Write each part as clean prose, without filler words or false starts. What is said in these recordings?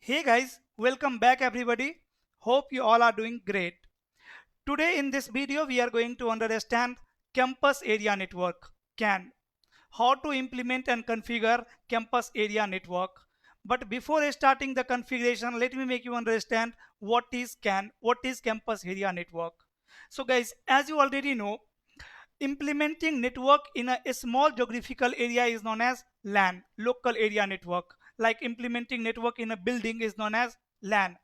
Hey guys, welcome back everybody. Hope you all are doing great. Today in this video we are going to understand campus area network CAN, how to implement and configure campus area network. But before starting the configuration, let me make you understand what is CAN, what is campus area network. So guys, as you already know, implementing network in a small geographical area is known as LAN, local area network. Like implementing network in a building is known as LAN.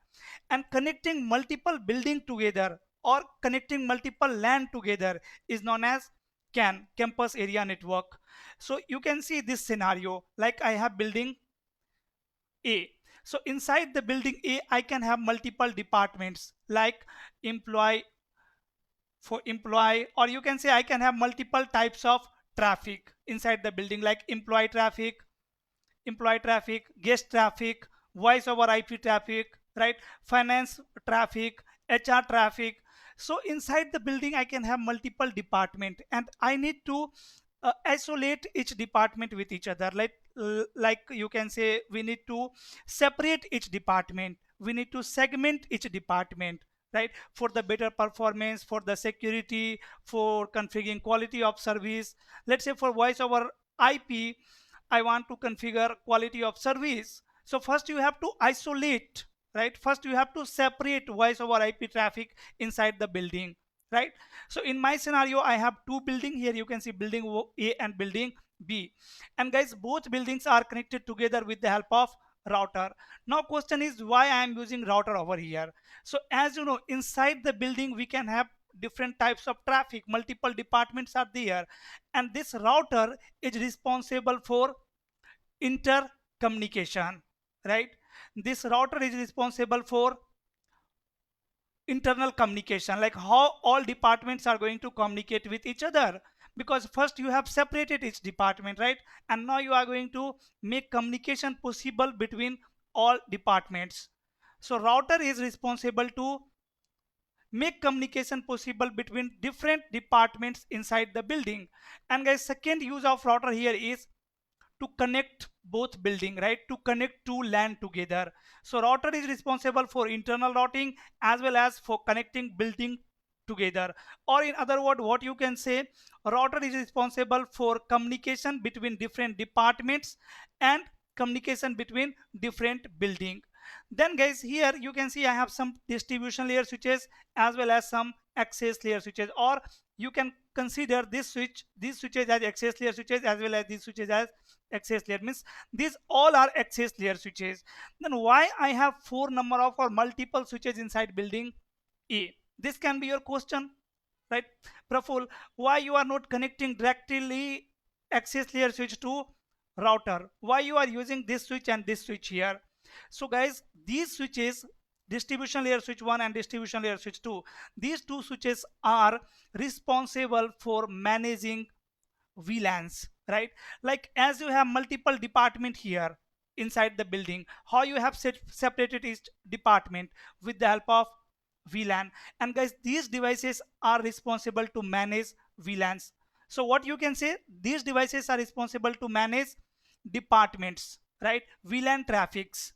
And connecting multiple buildings together or connecting multiple LAN together is known as CAN, campus area network. So you can see this scenario, like I have building A. So inside the building A, I can have multiple departments like employee, for employee, or you can say I can have multiple types of traffic inside the building like employee traffic, guest traffic, voice over IP traffic, right, finance traffic, HR traffic. So inside the building I can have multiple department and I need to isolate each department with each other, like you can say we need to separate each department, we need to segment each department, right, for the better performance, for the security, for configuring quality of service. Let's say for voice over IP, I want to configure quality of service. So first you have to isolate, right? First you have to separate voice over IP traffic inside the building, right? So in my scenario, I have two building here. You can see building A and building B. And guys, both buildings are connected together with the help of router. Now question is why I am using router over here. So as you know, inside the building, we can have different types of traffic, multiple departments are there, and this router is responsible for intercommunication, right? This router is responsible for internal communication, like how all departments are going to communicate with each other, because first you have separated each department, right, and now you are going to make communication possible between all departments. So router is responsible to make communication possible between different departments inside the building. And guys, second use of router here is to connect both building, right, to connect two LAN together. So router is responsible for internal routing as well as for connecting building together, or in other words, what you can say, router is responsible for communication between different departments and communication between different building. Then guys, here you can see I have some distribution layer switches as well as some access layer switches, or you can consider these switches as access layer switches as well as these switches as access layer, means these all are access layer switches. Then why I have four number of or multiple switches inside building A? This can be your question, right, Praful? Why you are not connecting directly access layer switch to router? Why you are using this switch and this switch here? So guys, these switches, distribution layer switch 1 and distribution layer switch 2, these two switches are responsible for managing VLANs, right? Like as you have multiple department here inside the building, how you have separated each department with the help of VLAN. And guys, these devices are responsible to manage VLANs. So what you can say, these devices are responsible to manage departments, right? VLAN traffics.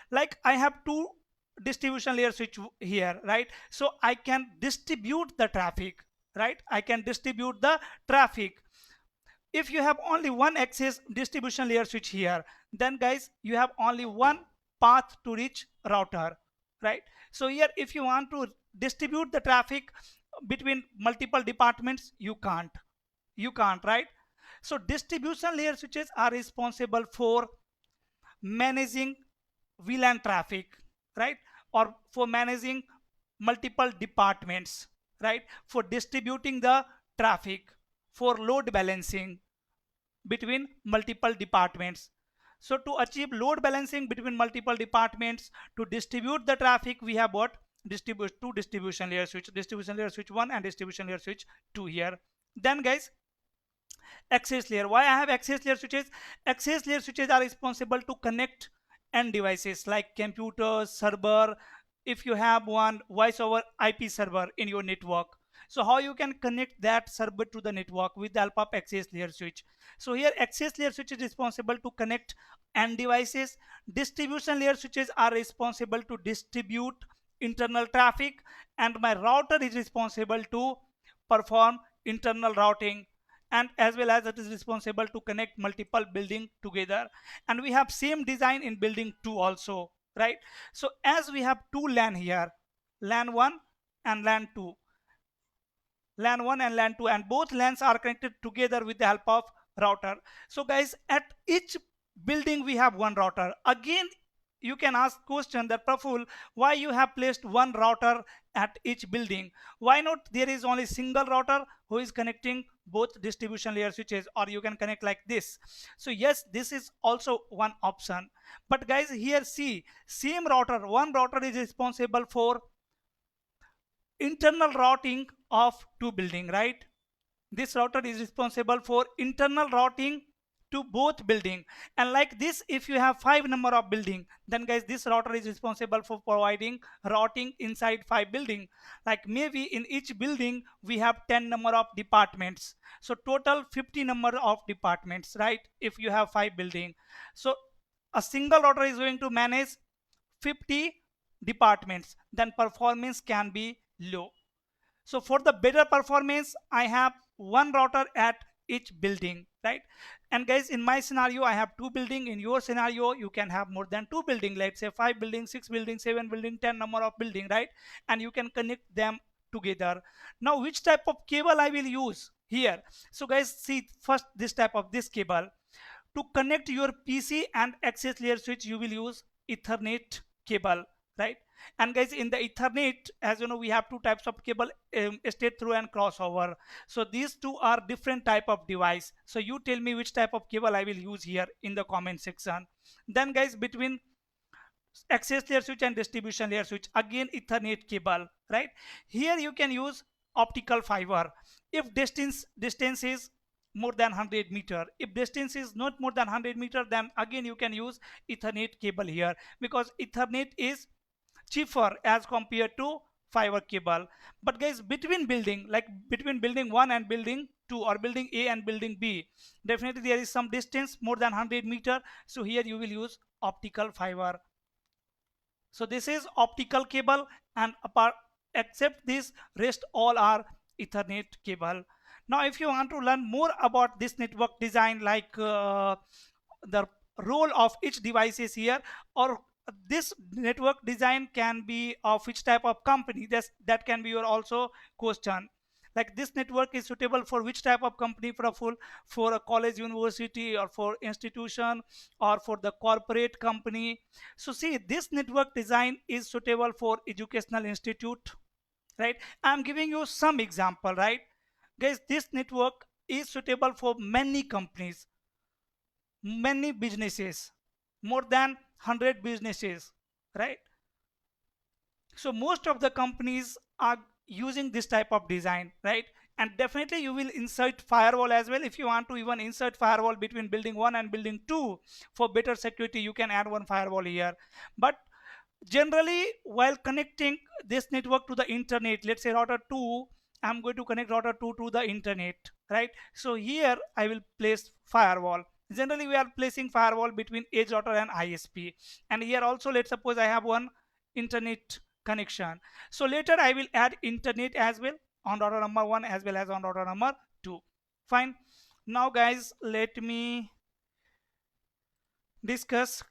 Like I have two distribution layer switch here, right? So I can distribute the traffic, right? I can distribute the traffic. If you have only one access distribution layer switch here, then guys, you have only one path to reach router, right? So here, if you want to distribute the traffic between multiple departments, you can't, right? So distribution layer switches are responsible for managing VLAN traffic, right, or for managing multiple departments, right, for distributing the traffic, for load balancing between multiple departments. So to achieve load balancing between multiple departments, to distribute the traffic, we have what, two distribution layer switch, distribution layer switch 1 and distribution layer switch 2 here. Then guys, access layer. Why I have access layer switches? Access layer switches are responsible to connect end devices like computers, server. If you have one voice over IP server in your network, So how you can connect that server to the network with the help of access layer switch. So here access layer switch is responsible to connect end devices. Distribution layer switches are responsible to distribute internal traffic, and my router is responsible to perform internal routing, and as well as it is responsible to connect multiple building together. And we have same design in building 2 also, right? So as we have two LAN here, LAN 1 and LAN 2, LAN 1 and LAN 2, and both LANs are connected together with the help of router. So guys, at each building we have one router. Again, you can ask question that Praful, why you have placed one router at each building? Why not there is only single router who is connecting both distribution layer switches, or you can connect like this? So yes, this is also one option. But guys, here see, same router, one router is responsible for internal routing of two building, right? This router is responsible for internal routing to both building. And like this, if you have 5 number of building, then guys, this router is responsible for providing routing inside 5 building. Like maybe in each building we have 10 number of departments, so total 50 number of departments, right? If you have 5 building, so a single router is going to manage 50 departments, then performance can be low. So for the better performance, I have one router at each building, right? And guys, in my scenario, I have 2 building. In your scenario, you can have more than 2 building. Let's say 5 building, 6 building, 7 building, 10 number of building, right? And you can connect them together. Now, which type of cable I will use here? So guys, see first this type of this cable. To connect your PC and access layer switch, you will use Ethernet cable, right? And guys, in the Ethernet, as you know, we have two types of cable, straight through and crossover. So these two are different type of device. So you tell me which type of cable I will use here in the comment section. Then guys, between access layer switch and distribution layer switch, again Ethernet cable, right? Here you can use optical fiber if distance is more than 100 meter. If distance is not more than 100 meter, then again you can use Ethernet cable here, because Ethernet is cheaper as compared to fiber cable. But guys, between building, like between building 1 and building 2, or building A and building B, definitely there is some distance more than 100 meter. So here you will use optical fiber. So this is optical cable, and apart except this, rest all are Ethernet cable. Now if you want to learn more about this network design, like the role of each device is here, or this network design can be of which type of company, that can be your also question. Like this network is suitable for which type of company, for a college, university, or for institution, or for the corporate company. So see, this network design is suitable for educational institute, right? I'm giving you some example, right? Guys, this network is suitable for many companies, many businesses, more than 100 businesses, right? So most of the companies are using this type of design, right? And definitely you will insert firewall as well. If you want to even insert firewall between building 1 and building 2 for better security, you can add one firewall here. But generally, while connecting this network to the internet, let's say router 2, I'm going to connect router 2 to the internet, right? So here I will place firewall. Generally we are placing firewall between edge router and ISP. And here also, let's suppose I have one internet connection. So later I will add internet as well on router number 1 as well as on router number 2. Fine. Now guys, let me discuss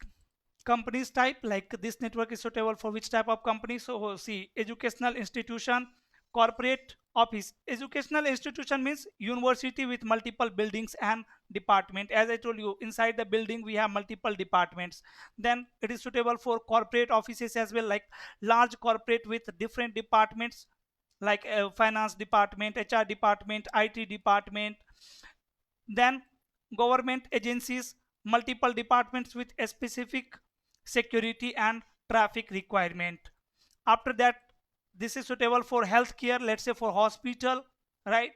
companies type. Like this network is suitable for which type of company. So see, educational institution, corporate office. Educational institution means university with multiple buildings and department. As I told you, inside the building we have multiple departments. Then it is suitable for corporate offices as well, like large corporate with different departments, like finance department, HR department, IT department. Then government agencies, multiple departments with a specific security and traffic requirement. After that, this is suitable for healthcare, let's say for hospital, right?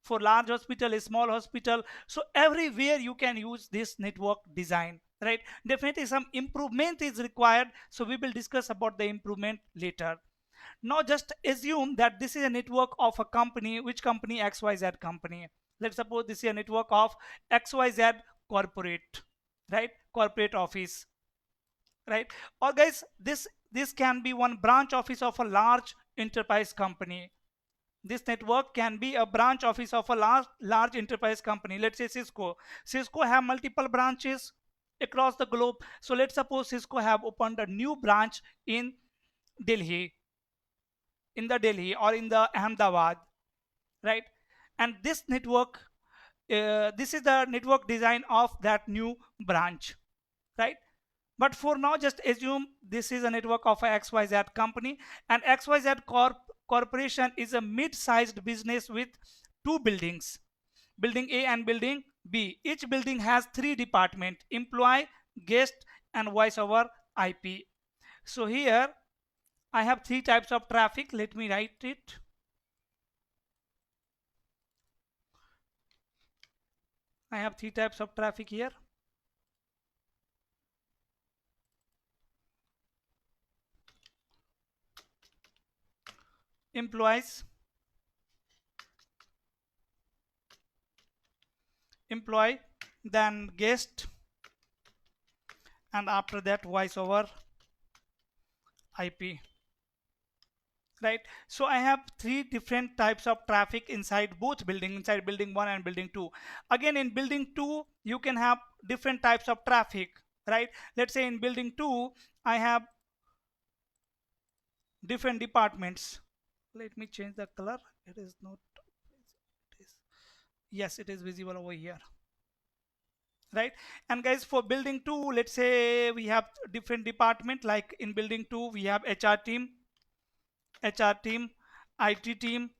For large hospital, a small hospital. So everywhere you can use this network design, right? Definitely some improvement is required, so we will discuss about the improvement later. Now just assume that this is a network of a company. Which company? XYZ company. Let's suppose this is a network of XYZ corporate, right? Corporate office, right? Or guys, this can be one branch office of a large enterprise company. This network can be a branch office of a large enterprise company. Let's say Cisco have multiple branches across the globe. So let's suppose Cisco have opened a new branch in Delhi, Delhi or in the Ahmedabad, right? And this network, this is the network design of that new branch, right? But for now, just assume this is a network of a XYZ company, and XYZ corporation is a mid-sized business with two buildings, building A and building B. Each building has three departments: employee, guest, and voice over IP. So here I have three types of traffic. Let me write it. I have three types of traffic here. Employees, employee, then guest, and after that voice over IP, right? So I have three different types of traffic inside both building, inside building 1 and building 2. Again, in building 2 you can have different types of traffic, right? Let's say in building 2 I have different departments. Let me change the color. It is not, it is, yes, it is visible over here, right? And guys, for building 2, let's say we have different department. Like in building 2 we have HR team, IT team,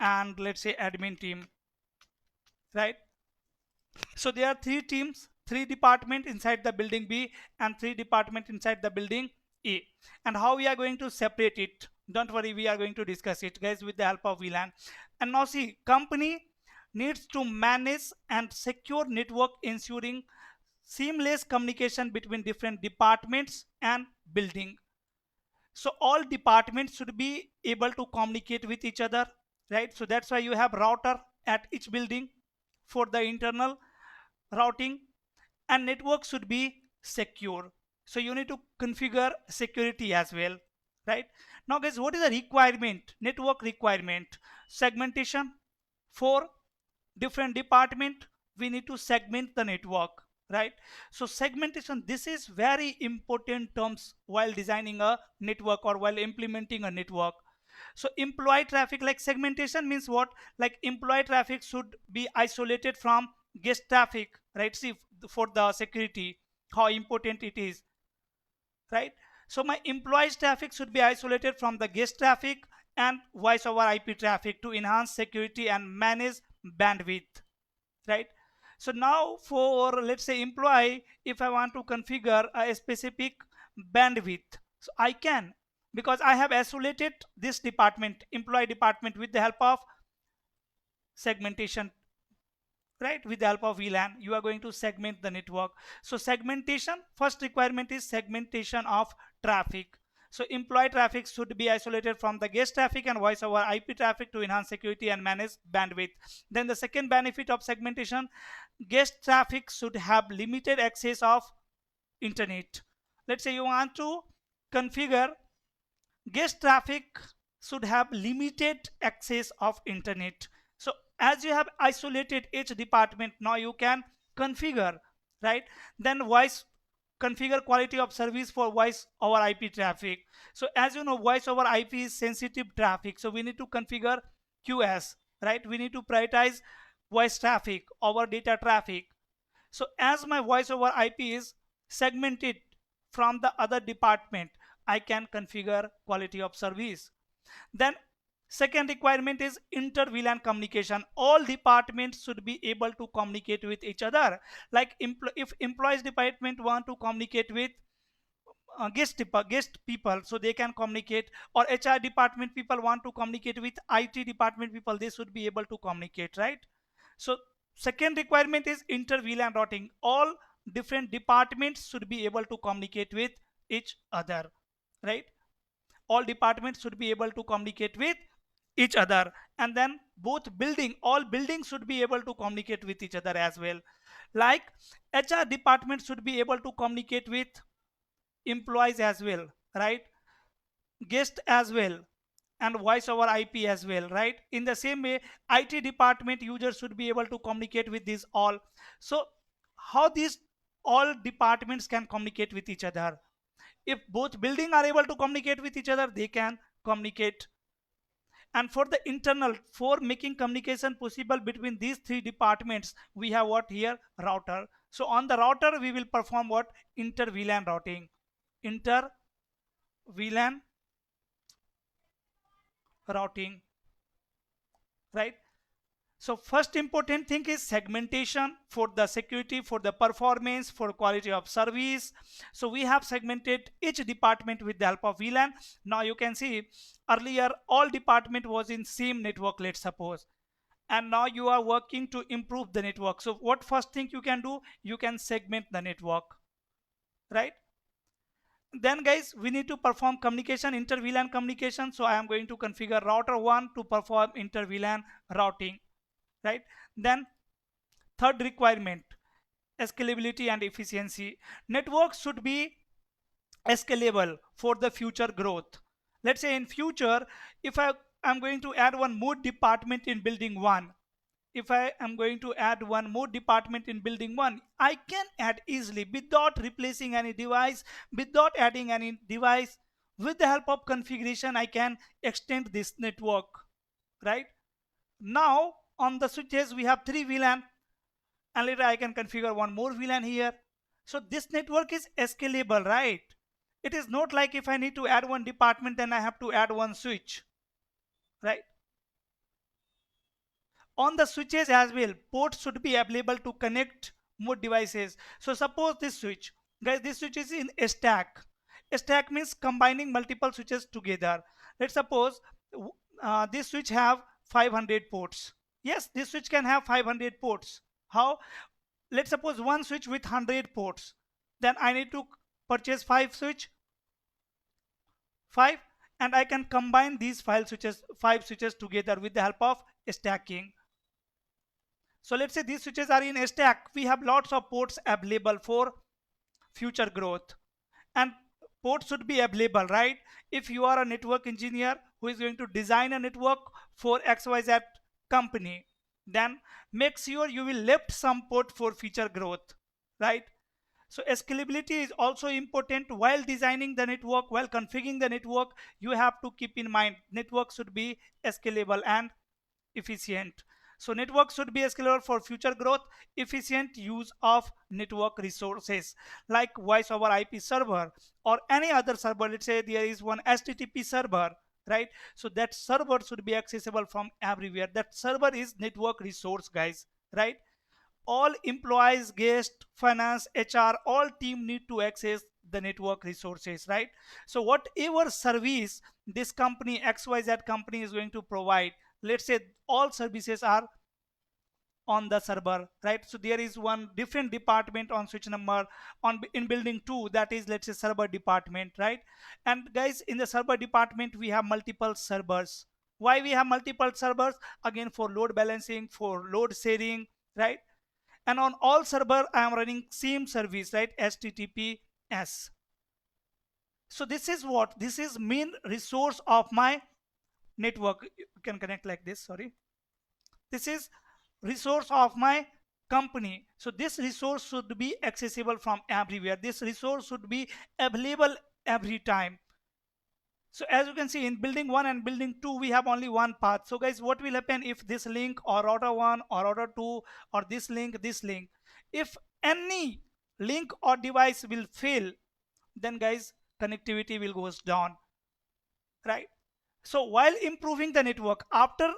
and let's say admin team, right? So there are three teams, three department inside the building B and three department inside the building A. And how we are going to separate it, don't worry, we are going to discuss it, guys, with the help of VLAN. And now see, company needs to manage and secure network, ensuring seamless communication between different departments and building. So all departments should be able to communicate with each other, right? So that's why you have router at each building for the internal routing, and network should be secure. So you need to configure security as well, right? Now guys, what is the requirement? Network requirement: segmentation. For different department we need to segment the network, right? So segmentation, this is very important terms while designing a network or while implementing a network. So employee traffic, like segmentation means what? Like employee traffic should be isolated from guest traffic, right? See, for the security, how important it is, right? So my employees traffic should be isolated from the guest traffic and voice over IP traffic to enhance security and manage bandwidth, right? So now for, let's say, employee, if I want to configure a specific bandwidth, so I can, because I have isolated this department, employee department, with the help of segmentation, right? With the help of VLAN you are going to segment the network. So segmentation, first requirement is segmentation of traffic. So employee traffic should be isolated from the guest traffic and voice over IP traffic to enhance security and manage bandwidth. Then the second benefit of segmentation: guest traffic should have limited access of internet. Let's say you want to configure guest traffic should have limited access of internet. So as you have isolated each department, now you can configure, right? Then voice, configure quality of service for voice over IP traffic. So as you know, voice over IP is sensitive traffic, so we need to configure QS, right? We need to prioritize voice traffic over data traffic. So as my voice over IP is segmented from the other department, I can configure quality of service. Then second requirement is inter-vlan communication. All departments should be able to communicate with each other. Like if employees department want to communicate with guest people, so they can communicate, or HR department people want to communicate with IT department people, they should be able to communicate, right? So second requirement is inter-vlan routing. All different departments should be able to communicate with each other, right? all departments should be able to communicate with each other. And then all buildings should be able to communicate with each other as well. Like HR department should be able to communicate with employees as well, right? Guest as well, and voice over IP as well, right? In the same way, IT department users should be able to communicate with these all. So how these all departments can communicate with each other? If both building are able to communicate with each other, they can communicate. And for the internal, for making communication possible between these three departments, we have what here? Router. So on the router we will perform what? Inter-vlan routing. Inter-vlan routing, right? So first important thing is segmentation for the security, for the performance, for quality of service. So we have segmented each department with the help of VLAN. Now you can see earlier all department was in same network, let's suppose, and now you are working to improve the network. So what first thing you can do? You can segment the network, right? Then guys, we need to perform communication, inter-VLAN communication. So I am going to configure router 1 to perform inter-VLAN routing, right? Then third requirement, scalability and efficiency. Network should be scalable for the future growth. Let's say in future, if I am going to add one more department in building 1, if I am going to add one more department in building 1, I can add easily without replacing any device, without adding any device. With the help of configuration, I can extend this network, right? Now on the switches we have 3 VLAN, and later I can configure one more VLAN here. So this network is scalable, right? It is not like if I need to add one department then I have to add one switch, right? On the switches as well, ports should be available to connect more devices. So suppose this switch, guys, this switch is in a stack. A stack means combining multiple switches together. Let's suppose this switch have 500 ports. Yes, this switch can have 500 ports. How? Let's suppose one switch with 100 ports. Then I need to purchase 5, and I can combine these 5 switches together with the help of stacking. So let's say these switches are in a stack. We have lots of ports available for future growth, and ports should be available, right? If you are a network engineer who is going to design a network for XYZ company, then make sure you will left some port for future growth, right? So scalability is also important while designing the network, while configuring the network. You have to keep in mind network should be scalable and efficient. So network should be scalable for future growth, efficient use of network resources like voice over IP server or any other server. Let's say there is one HTTP server, right? So that server should be accessible from everywhere. That server is network resource, guys, right? All employees, guests, finance, HR, all team need to access the network resources, right? So whatever service this company XYZ company is going to provide, let's say all services are on the server, right? So there is one different department on switch number on in building 2, that is, let's say, server department, right? And guys, in the server department we have multiple servers. Why we have multiple servers? Again, for load balancing, for load sharing, right? And on all server I am running same service, right? HTTPS. So this is what, this is main resource of my network. You can connect like this, sorry. This is resource of my company. So this resource should be accessible from everywhere. This resource should be available every time. So as you can see, in building 1 and building 2 we have only one path. So guys, what will happen if this link or router 1 or router 2 or this link, if any link or device will fail, then guys, connectivity will goes down, right? So while improving the network, after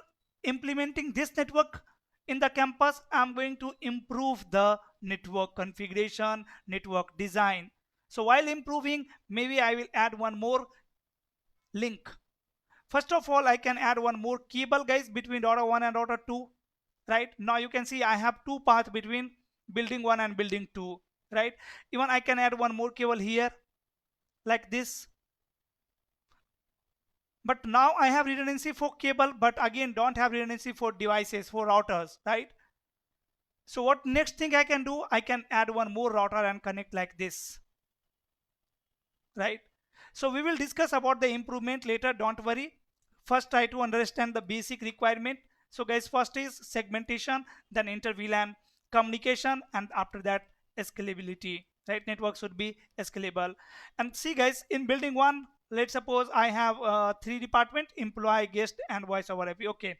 implementing this network in the campus, I'm going to improve the network configuration, network design. So while improving, maybe I will add one more link. First of all, I can add one more cable, guys, between router 1 and router 2, right? Now you can see I have two paths between building 1 and building 2, right? Even I can add one more cable here like this. But now I have redundancy for cable, but again don't have redundancy for devices, for routers, right? So what next thing I can do, I can add one more router and connect like this, right? So we will discuss about the improvement later, don't worry. First try to understand the basic requirement. So guys, first is segmentation, then inter-vlan communication, and after that scalability, right? Network should be scalable. And see guys, in building one, let's suppose I have three department: employee, guest, and voice over IP. Okay,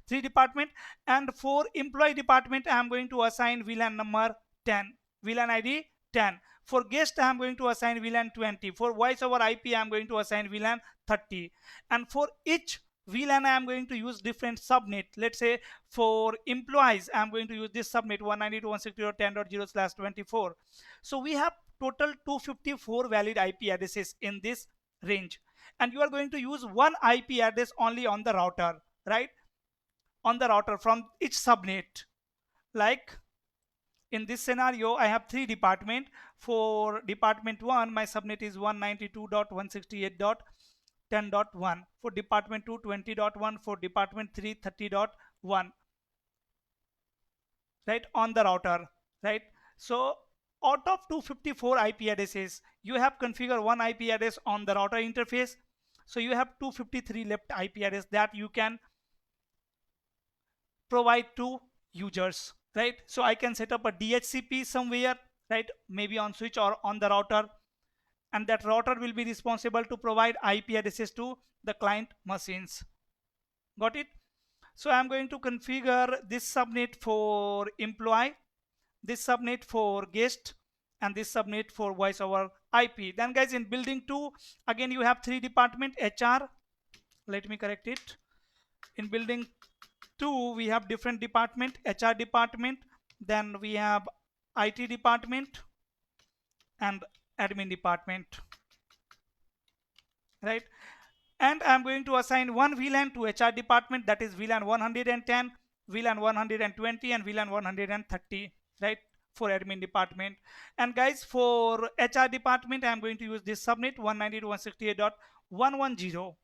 three department, and for employee department I am going to assign VLAN number 10, VLAN ID 10. For guest I am going to assign VLAN 20. For voice over IP I am going to assign VLAN 30. And for each VLAN I am going to use different subnet. Let's say for employees I am going to use this subnet 192.168.10.0/24. So we have total 254 valid IP addresses in this range, and you are going to use one IP address only on the router, right? On the router from each subnet. Like in this scenario I have three department. For department 1 my subnet is 192.168.10.1. for department 2 20.1. for department 3 30.1, right, on the router, right? So out of 254 IP addresses, you have configured one IP address on the router interface, so you have 253 left IP address that you can provide to users, right? So I can set up a DHCP somewhere, right, maybe on switch or on the router, and that router will be responsible to provide IP addresses to the client machines. Got it? So I'm going to configure this subnet for employee, this subnet for guest, and this subnet for voice over IP. Then guys, in building 2 again you have three department: HR, let me correct it. In building 2 we have different department: HR department, then we have IT department, and admin department, right? And I'm going to assign one VLAN to HR department, that is VLAN 110, VLAN 120, and VLAN 130, right, for admin department. And guys, for HR department I'm going to use this subnet 192.168.110,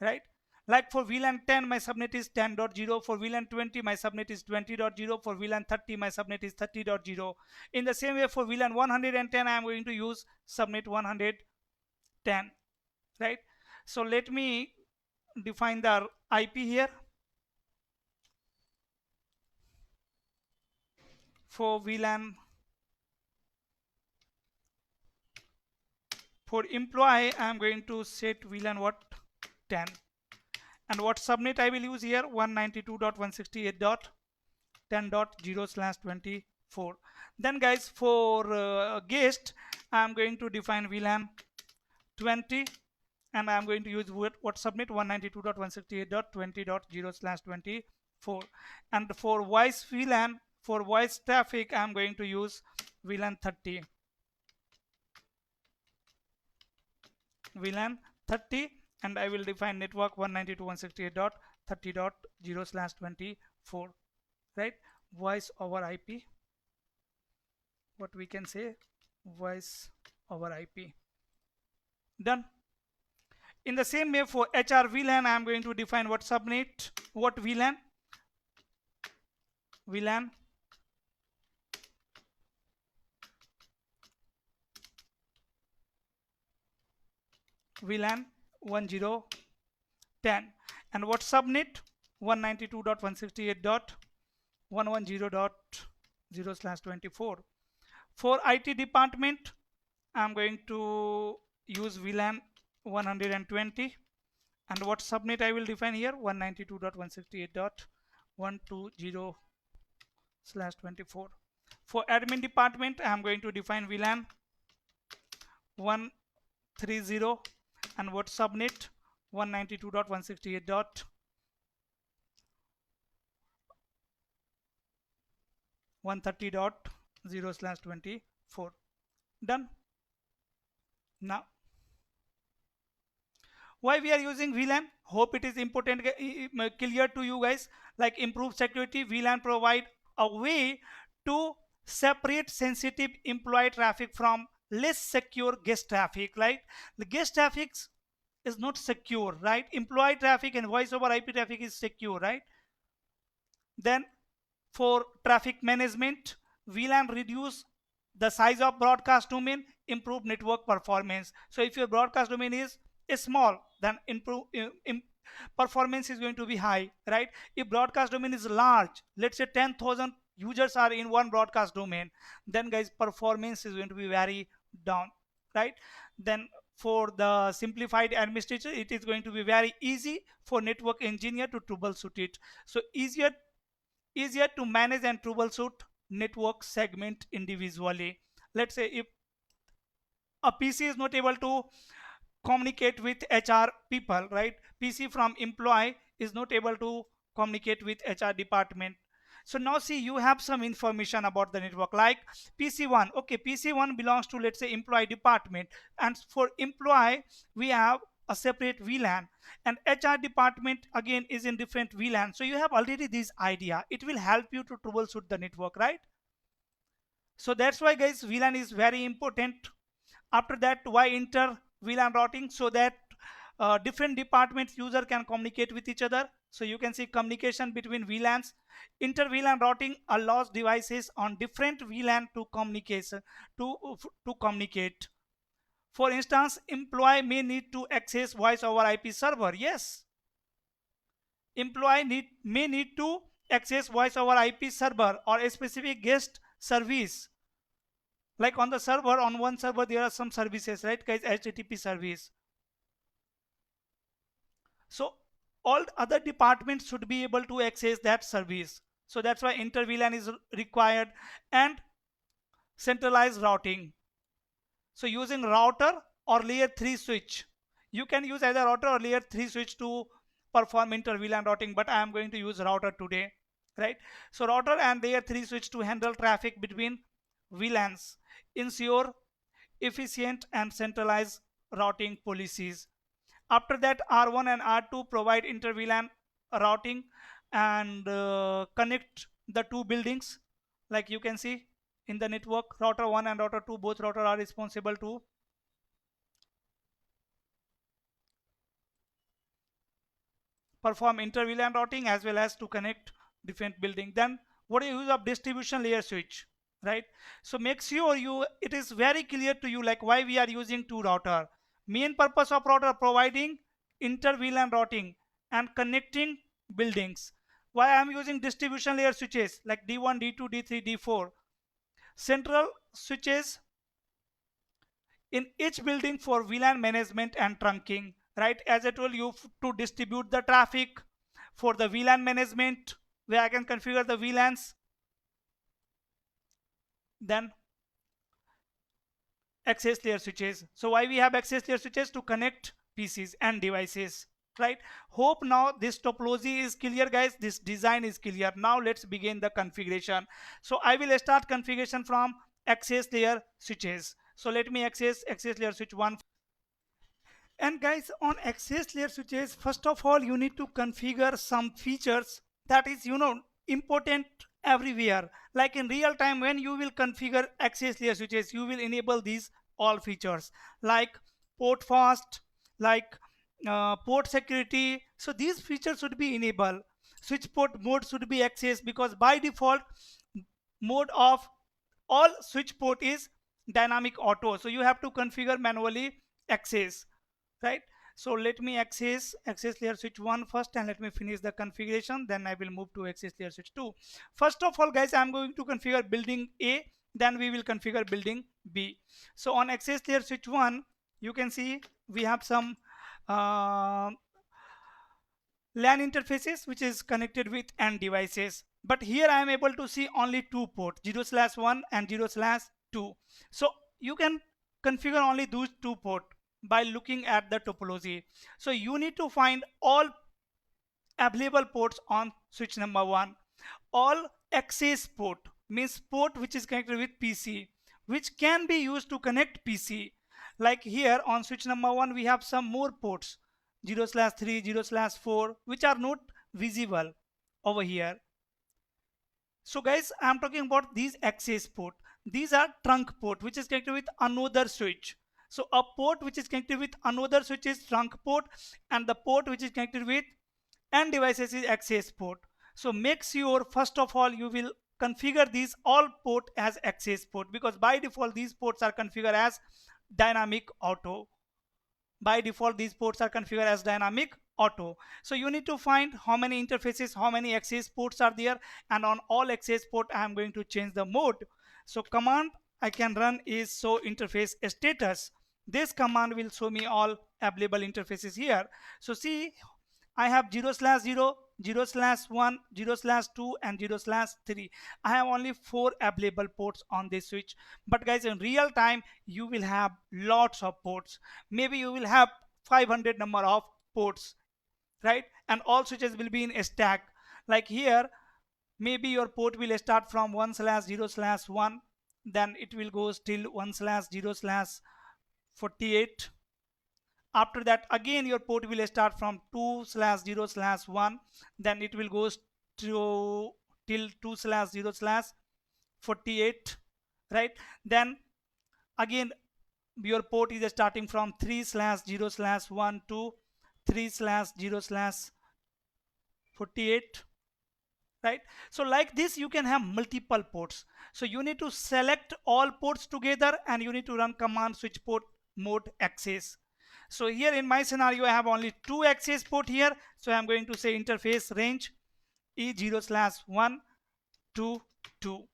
right? Like for VLAN 10 my subnet is 10.0, for VLAN 20 my subnet is 20.0, for VLAN 30 my subnet is 30.0. In the same way for VLAN 110 I am going to use subnet 110, right? So let me define the IP here. For VLAN, for employee I am going to set VLAN what 10, and what subnet I will use here 192.168.10.0/24. Then guys, for guest I am going to define VLAN 20, and I am going to use what subnet 192.168.20.0/24. and for voice VLAN, for voice traffic I am going to use VLAN 30, VLAN 30, and I will define network 192.168.30.0/24, right? Voice over IP, what we can say, voice over IP. Done. In the same way for HR VLAN I am going to define what subnet, what VLAN, VLAN VLAN 1010, and what subnet 192.168.110.0/24. For IT department I am going to use VLAN 120, and what subnet I will define here 192.168.120/24. For admin department I am going to define VLAN 130, and what subnet 192.168.130.0/24. Done. Now why we are using VLAN? Hope it is important, clear to you guys. Like improved security, VLAN provide a way to separate sensitive employee traffic from less secure guest traffic. Like the guest traffic is not secure, right? Employee traffic and voice over IP traffic is secure, right? Then for traffic management, VLAN reduce the size of broadcast domain, improve network performance. So if your broadcast domain is small, then performance is going to be high, right? If broadcast domain is large, let's say 10,000 users are in one broadcast domain, then guys performance is going to be very down, right? Then for the simplified administration, it is going to be very easy for network engineer to troubleshoot it. So easier to manage and troubleshoot network segment individually. Let's say if a PC is not able to communicate with HR people, right? PC from employee is not able to communicate with HR department. So now see, you have some information about the network like PC1. Okay, PC1 belongs to, let's say, employee department, and for employee we have a separate VLAN, and HR department again is in different VLAN. So you have already this idea. It will help you to troubleshoot the network, right? So that's why guys VLAN is very important. After that, why inter-vlan routing? So that different departments user can communicate with each other. So you can see communication between VLANs. Inter-vlan routing allows devices on different VLAN to communicate. For instance, employee may need to access voice over IP server. Yes, employee may need to access voice over IP server or a specific guest service. Like on the server, on one server there are some services, right guys? HTTP service. So all other departments should be able to access that service. So that's why inter-vlan is required, and centralized routing. So using router or layer 3 switch, you can use either router or layer 3 switch to perform inter-vlan routing, but I am going to use router today, right? So router and layer 3 switch to handle traffic between VLANs, ensure efficient and centralized routing policies. After that, R1 and R2 provide inter-vlan routing and connect the two buildings. Like you can see in the network, router 1 and router 2, both router are responsible to perform inter-vlan routing as well as to connect different building. Then what is the use of distribution layer switch, right? So make sure it is very clear to you like why we are using two router. Main purpose of router providing inter-vlan routing and connecting buildings. Why I am using distribution layer switches like D1, D2, D3, D4. Central switches in each building for VLAN management and trunking, right? As I told you, to distribute the traffic, for the VLAN management where I can configure the VLANs, then access layer switches. So why we have access layer switches? To connect PCs and devices, right? Hope now this topology is clear guys, this design is clear. Now let's begin the configuration. So I will start configuration from access layer switches. So let me access layer switch 1. And guys, on access layer switches, first of all you need to configure some features that is important everywhere. Like in real time, when you will configure access layer switches, you will enable these all features like port fast, like port security. So these features should be enabled. Switch port mode should be accessed, because by default mode of all switch port is dynamic auto. So you have to configure manually access, right? So let me access layer switch 1 first, and let me finish the configuration, then I will move to access layer switch 2. First of all guys, I'm going to configure building A, then we will configure building B. So on access layer switch 1, you can see we have some LAN interfaces which is connected with end devices, but here I am able to see only two ports, 0/1 and 0/2. So you can configure only those two ports by looking at the topology. So you need to find all available ports on switch number 1. All access port means port which is connected with PC, which can be used to connect PC. Like here on switch number 1 we have some more ports, 0/3, 0/4, which are not visible over here. So guys, I'm talking about these access port. These are trunk port which is connected with another switch. So a port which is connected with another switch is trunk port, and the port which is connected with end devices is access port. So make sure first of all you will configure these all port as access port, because by default these ports are configured as dynamic auto. By default these ports are configured as dynamic auto. So you need to find how many interfaces, how many access ports are there, and on all access port I am going to change the mode. So command I can run is show interface status. This command will show me all available interfaces here. So see, I have 0/0, 0/1, 0/2 and 0/3. I have only 4 available ports on this switch. But guys, in real time you will have lots of ports. Maybe you will have 500 number of ports, right? And all switches will be in a stack. Like here, maybe your port will start from 1/0/1, then it will go till 1/0/48. After that again your port will start from 2/0/1, then it will go to till 2/0/48, right? Then again your port is starting from 3/0/1 to 3/0/48, right? So like this you can have multiple ports. So you need to select all ports together and you need to run command switch port mode access. So here in my scenario I have only 2 access port here, so I'm going to say interface range E0/1 to 2.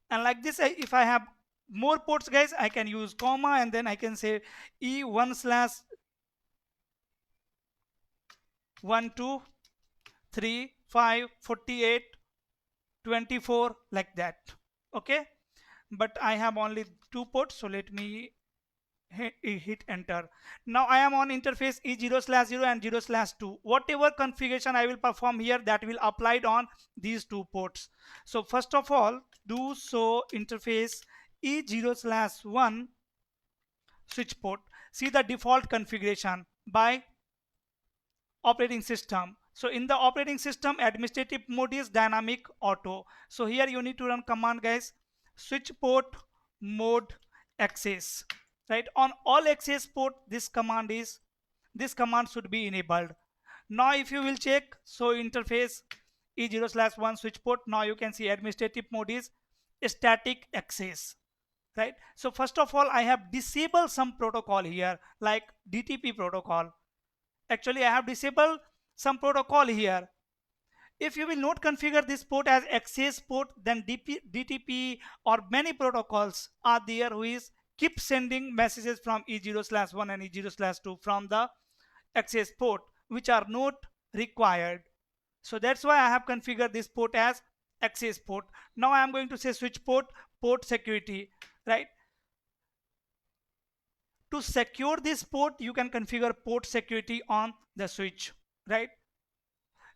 And like this, if I have more ports guys, I can use comma and then I can say E1/1 to 3 5 48 24, like that. Okay, but I have only 2 ports, so let me hit enter. Now I am on interface E0/0 and 0/2. Whatever configuration I will perform here, that will applied on these 2 ports. So first of all, do show interface E0/1 switch port. See the default configuration by operating system. So in the operating system, administrative mode is dynamic auto. So here you need to run command guys, switch port mode access, right? On all access port this command should be enabled. Now if you will check, so interface E0/1 switch port, now you can see administrative mode is static access, right? So first of all I have disabled some protocol here like Dchp protocol. Actually I have disabled some protocol here. If you will not configure this port as access port, then Dtp or many protocols are there who is keep sending messages from E0/1 and E0/2 from the access port, which are not required. So that's why I have configured this port as access port. Now I am going to say switch port security, right? To secure this port you can configure port security on the switch, right?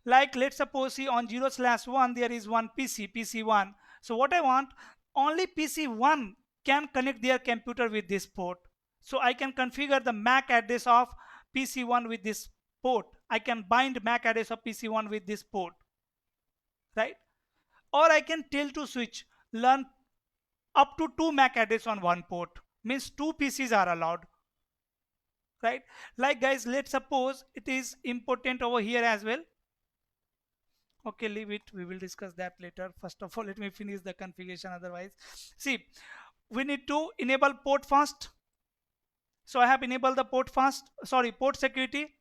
Like let's suppose see on 0/1 there is one PC1. So what I want, only PC1 can connect their computer with this port. So I can configure the MAC address of PC1 with this port. I can bind MAC address of PC1 with this port, right? Or I can tell to switch learn up to 2 MAC address on one port, means 2 PCs are allowed, right? Like guys, let's suppose it is important over here as well. Okay, leave it, we will discuss that later. First of all let me finish the configuration, otherwise see, we need to enable port fast. So I have enabled the port security.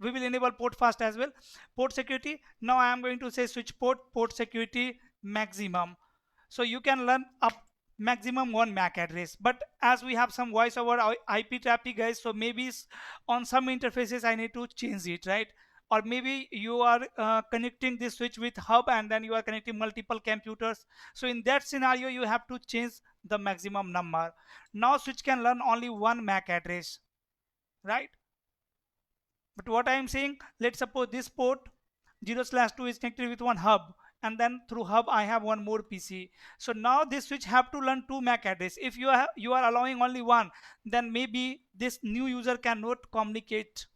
We will enable port fast as well, port security. Now I am going to say switch port security maximum. So you can learn up maximum 1 MAC address, but as we have some voice over IP traffic guys, so maybe on some interfaces I need to change it, right? Or maybe you are connecting this switch with hub and then you are connecting multiple computers. So in that scenario you have to change the maximum number. Now switch can learn only 1 MAC address, right? But what I am saying, let's suppose this port 0/2 is connected with one hub, and then through hub I have one more PC. So now this switch have to learn 2 MAC address. If you are allowing only one, then maybe this new user cannot communicate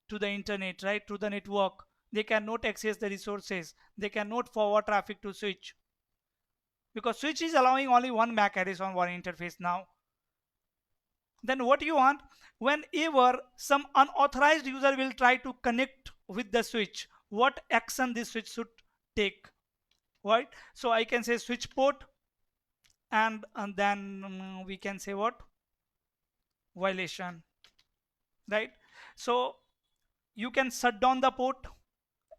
to the internet, right, to the network. They cannot access the resources, they cannot forward traffic to switch, because switch is allowing only 1 MAC address on one interface now. Then what you want, whenever some unauthorized user will try to connect with the switch, what action this switch should take, right? So I can say switch port, and then we can say what, violation, right? So you can shut down the port.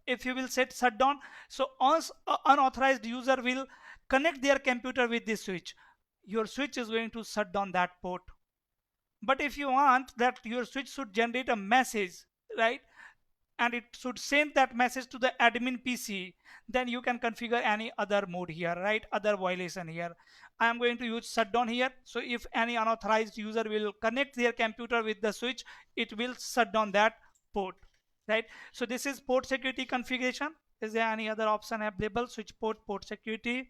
If you will set shutdown, so once unauthorized user will connect their computer with this switch, your switch is going to shut down that port. But if you want that your switch should generate a message, right, and it should send that message to the admin PC, then you can configure any other mode here, right, other violation here. I am going to use shutdown here. So if any unauthorized user will connect their computer with the switch, it will shut down that port, right? So this is port security configuration. Is there any other option available? Switch port, port security,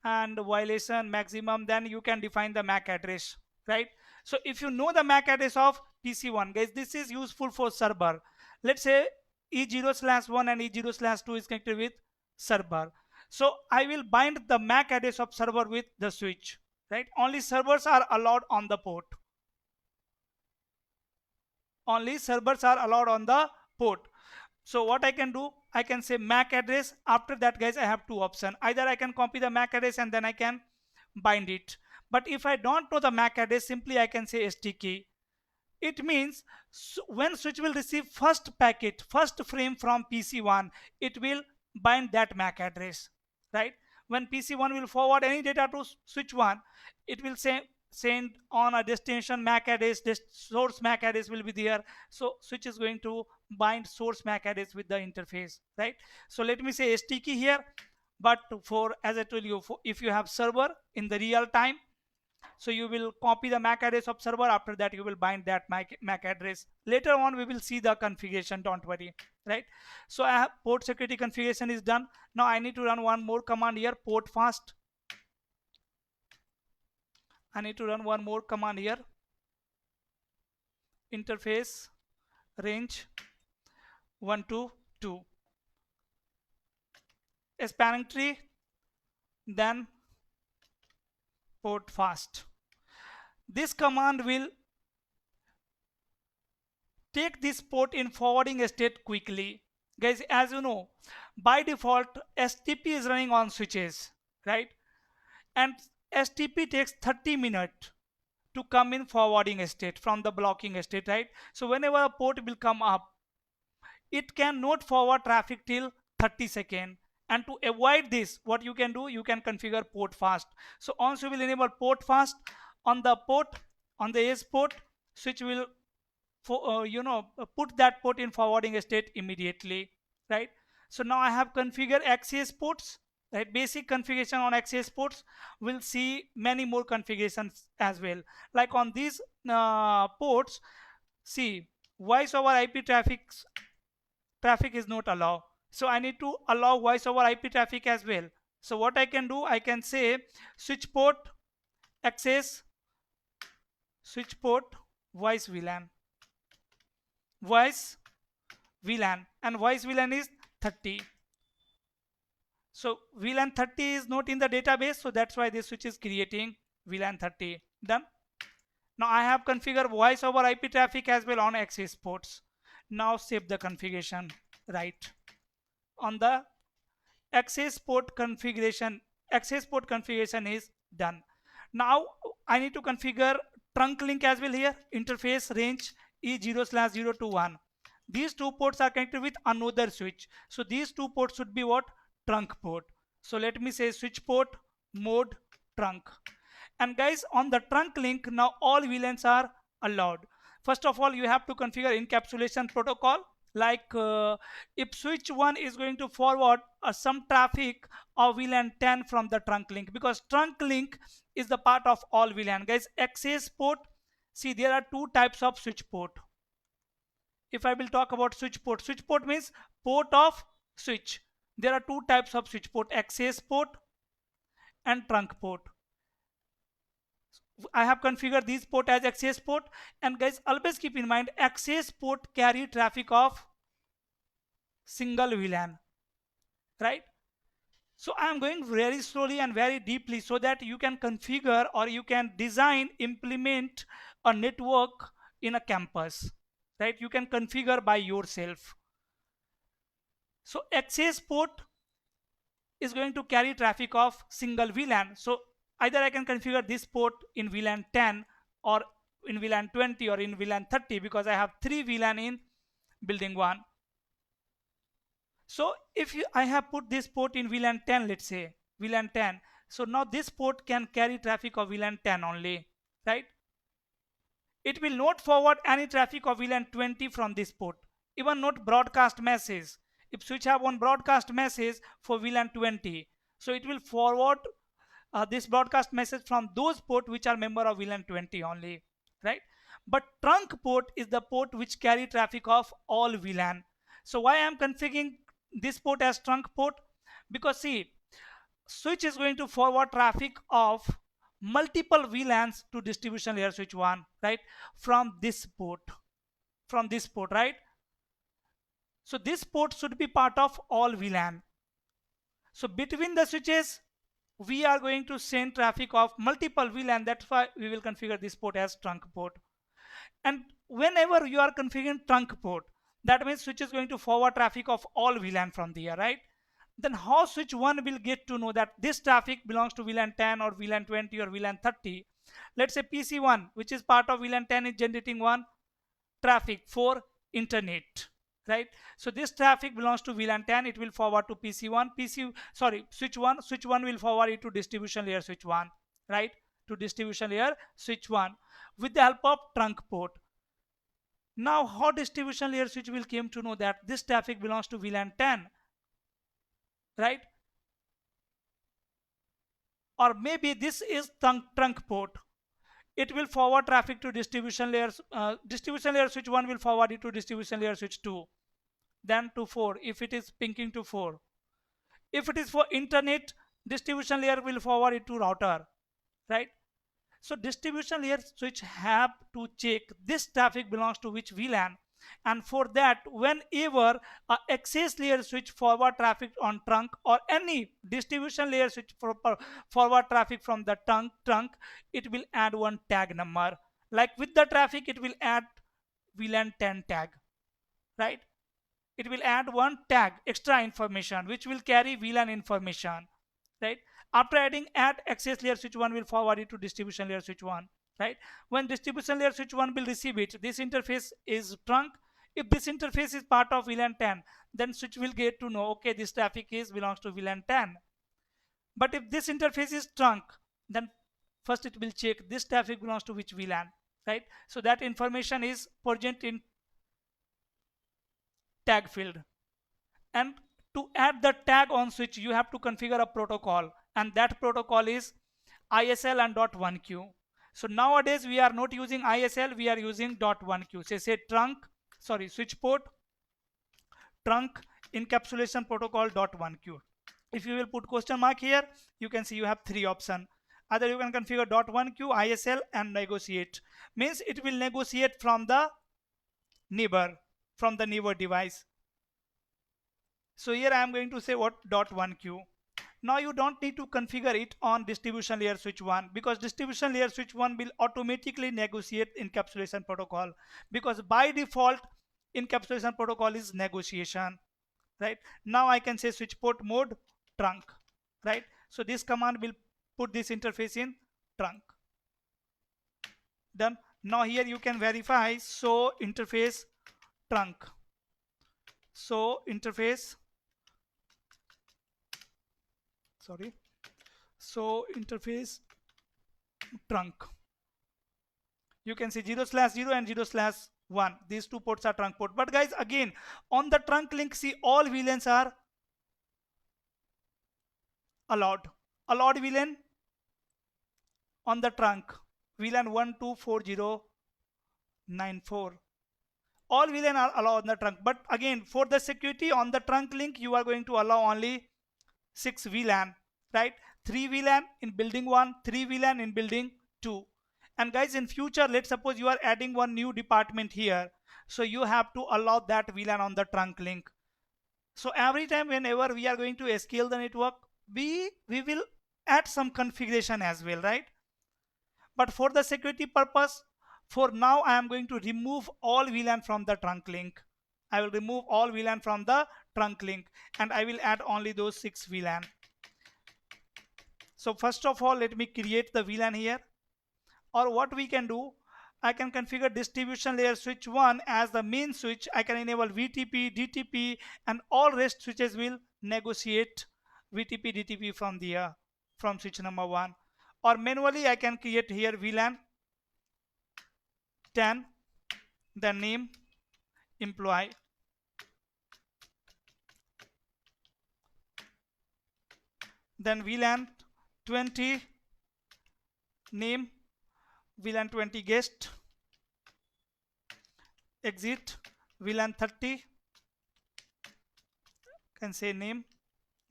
and violation maximum. Then you can define the MAC address, right? So if you know the MAC address of PC1, guys, this is useful for server. Let's say E0/1 and E0/2 is connected with server. So I will bind the MAC address of server with the switch, right? Only servers are allowed on the port. Only servers are allowed on the port. So what I can do, I can say MAC address. After that, guys, I have two options. Either I can copy the MAC address and then I can bind it. But if I don't know the MAC address, simply I can say STK. It means when switch will receive first packet, first frame from PC1, it will bind that MAC address, right? When PC1 will forward any data to switch 1, it will say send on a destination MAC address, this source MAC address will be there. So switch is going to bind source MAC address with the interface, right? So let me say STK here. But for, as I told you, if you have server in the real time, so you will copy the MAC address of server. After that, you will bind that MAC address. Later on, we will see the configuration. Don't worry, right? So I have port security configuration is done. Now I need to run one more command here, port fast. I need to run one more command here, interface range 122, a spanning tree, then port fast. This command will take this port in forwarding state quickly. Guys, as you know, by default STP is running on switches, right? And STP takes 30 minutes to come in forwarding state from the blocking state, right? So whenever a port will come up, it cannot forward traffic till 30 seconds. And to avoid this, what you can do, you can configure port fast. So once you will enable port fast on the port, on the edge port, switch will put that port in forwarding state immediately, right? So now I have configured access ports, right? Basic configuration on access ports. We'll see many more configurations as well. Like on these ports, see, voice over IP traffic is not allowed. So I need to allow voice over IP traffic as well. So what I can do, I can say switch port access, switch port voice VLAN, voice VLAN, and voice VLAN is 30. So VLAN 30 is not in the database, so that's why this switch is creating VLAN 30. Done. Now I have configured voice over IP traffic as well on access ports. Now save the configuration, right? On the access port configuration is done. Now I need to configure trunk link as well here, interface range E0/021. These two ports are connected with another switch. So these two ports should be what? Trunk port. So let me say switch port mode trunk. And guys, on the trunk link, now all VLANs are allowed. First of all, you have to configure encapsulation protocol. Like if switch 1 is going to forward some traffic of VLAN 10 from the trunk link, because trunk link is the part of all VLAN. Guys, access port, see, there are two types of switch port. If I will talk about switch port means port of switch. There are two types of switch port, access port and trunk port. I have configured these port as access port. And guys, always keep in mind, access port carry traffic of single VLAN, right? So I am going very slowly and very deeply so that you can configure or you can design, implement a network in a campus, right? You can configure by yourself. So access port is going to carry traffic of single VLAN. So either I can configure this port in VLAN 10 or in VLAN 20 or in VLAN 30 because I have 3 VLAN in building 1. So if I have put this port in VLAN 10, let's say VLAN 10, so now this port can carry traffic of VLAN 10 only, right? It will not forward any traffic of VLAN 20 from this port, even not broadcast message. If switch have one broadcast message for VLAN 20, so it will forward this broadcast message from those port which are member of VLAN 20 only, right? But trunk port is the port which carry traffic of all VLAN. So why I am configuring this port as trunk port? Because see, switch is going to forward traffic of multiple VLANs to distribution layer switch 1, right? From this port, right? So this port should be part of all VLAN. So between the switches, we are going to send traffic of multiple VLAN. That's why we will configure this port as trunk port. And whenever you are configuring trunk port, that means switch is going to forward traffic of all VLAN from there, right? Then how switch 1 will get to know that this traffic belongs to VLAN 10 or VLAN 20 or VLAN 30? Let's say PC1, which is part of VLAN 10, is generating one traffic for internet, right? So this traffic belongs to VLAN 10, it will forward to PC1, switch 1 will forward it to distribution layer switch 1, right? To distribution layer switch 1 with the help of trunk port. Now how distribution layer switch will came to know that this traffic belongs to VLAN 10, right? Or maybe this is trunk port. It will forward traffic to distribution layers. Distribution layer switch 1 will forward it to distribution layer switch 2, then to 4 if it is pinking to 4. If it is for internet, distribution layer will forward it to router, right? So distribution layer switch have to check this traffic belongs to which VLAN, and for that, whenever a access layer switch forward traffic on trunk or any distribution layer switch forward traffic from the trunk, it will add one tag number. Like with the traffic, it will add VLAN 10 tag, right? It will add one tag, extra information, which will carry VLAN information, right? After adding add access layer switch 1 will forward it to distribution layer switch 1, right? When distribution layer switch 1 will receive it, this interface is trunk. If this interface is part of VLAN 10, then switch will get to know, okay, this traffic belongs to VLAN 10. But if this interface is trunk, then first it will check this traffic belongs to which VLAN, right? So that information is present in tag field. And to add the tag on switch, you have to configure a protocol, and that protocol is ISL and .1q. So nowadays we are not using ISL, we are using .1q. Say switch port trunk encapsulation protocol .1q. If you will put question mark here, you can see you have 3 options. Either you can configure .1q, ISL, and negotiate. Means it will negotiate from the neighbor device. So here I am going to say what .1q. Now you don't need to configure it on distribution layer switch 1, because distribution layer switch 1 will automatically negotiate encapsulation protocol, because by default encapsulation protocol is negotiation, right? Now I can say switch port mode trunk, right? So this command will put this interface in trunk. Done. Now here you can verify so interface trunk. So interface trunk. You can see 0/0 and 0/1. These 2 ports are trunk port. But guys, again, on the trunk link, see all VLANs are allowed. Allowed VLAN on the trunk. VLAN 124094. All VLAN are allowed on the trunk. But again, for the security on the trunk link, you are going to allow only 6 VLAN, right? 3 VLAN in building 1, 3 VLAN in building 2. And guys, in future, let's suppose you are adding one new department here. So you have to allow that VLAN on the trunk link. So every time whenever we are going to scale the network, we will add some configuration as well, right? But for the security purpose, For now, I am going to remove all VLAN from the trunk link. I will remove all VLAN from the trunk link, and I will add only those 6 VLAN. So first of all, let me create the VLAN here. Or what we can do, I can configure distribution layer switch 1 as the main switch. I can enable VTP, DTP, and all rest switches will negotiate VTP, DTP from the from switch number 1. Or manually I can create here VLAN 10, the name employee, then VLAN 20, name VLAN 20 guest, exit VLAN 30, can say name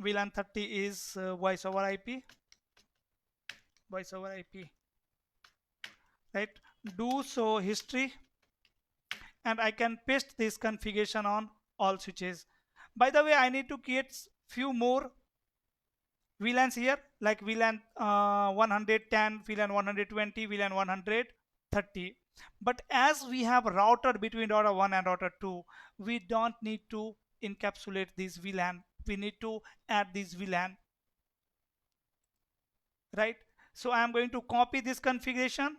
VLAN 30 is voice over IP, right? Do so history, and I can paste this configuration on all switches. By the way, I need to create few more VLANs here, like VLAN 110, VLAN 120, VLAN 130. But as we have router between router 1 and router 2, we don't need to encapsulate this VLAN. We need to add this VLAN, right? So I am going to copy this configuration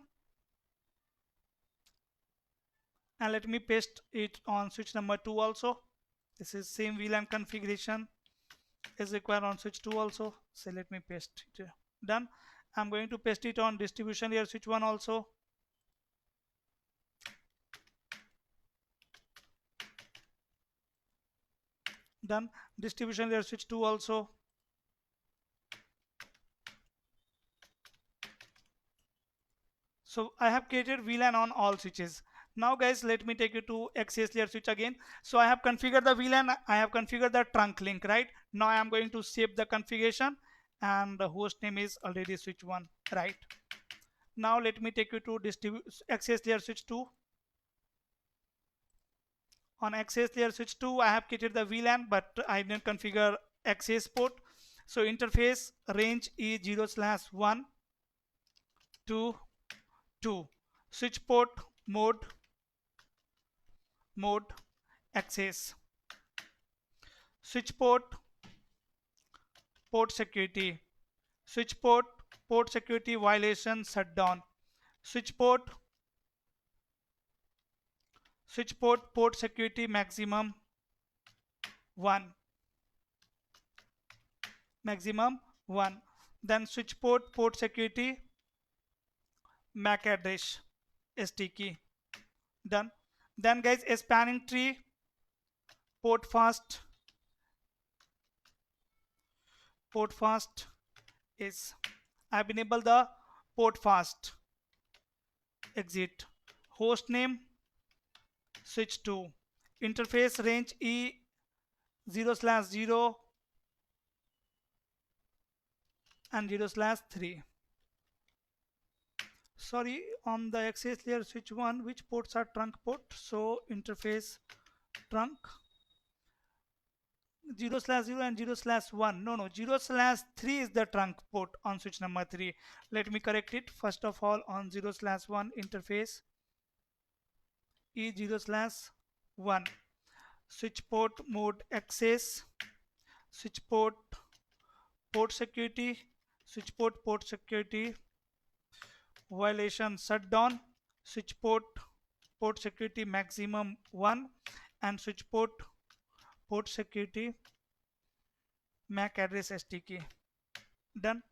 and let me paste it on switch number 2 also. This is same VLAN configuration is required on switch 2 also. So let me paste it. Done. I'm going to paste it on distribution layer switch 1 also. Done. Distribution layer switch 2 also. So I have created VLAN on all switches. Now guys, let me take you to access layer switch again. So I have configured the VLAN, I have configured the trunk link, right? Now I am going to save the configuration, and the host name is already switch 1, right? Now let me take you to access layer switch 2. On access layer switch 2, I have created the VLAN, but I didn't configure access port. So interface range is 0/1 to 2. Switch port mode access. Switch port security. Switch port security violation shutdown. Switch port security maximum 1. Then switch port security MAC address ST done. Then guys, a spanning tree port fast is I've enabled the port fast. Exit host name switch 2. Interface range E 0/0 and 0/3. Sorry, on the access layer switch 1, which ports are trunk port? So interface trunk 0/0 and 0/1. No, 0/3 is the trunk port on switch number 3. Let me correct it. First of all, on 0/1 interface E 0/1. Switch port mode access. Switch port security. Switch port security violation shutdown. Switch port security maximum 1, and switch port security MAC address ST. Done.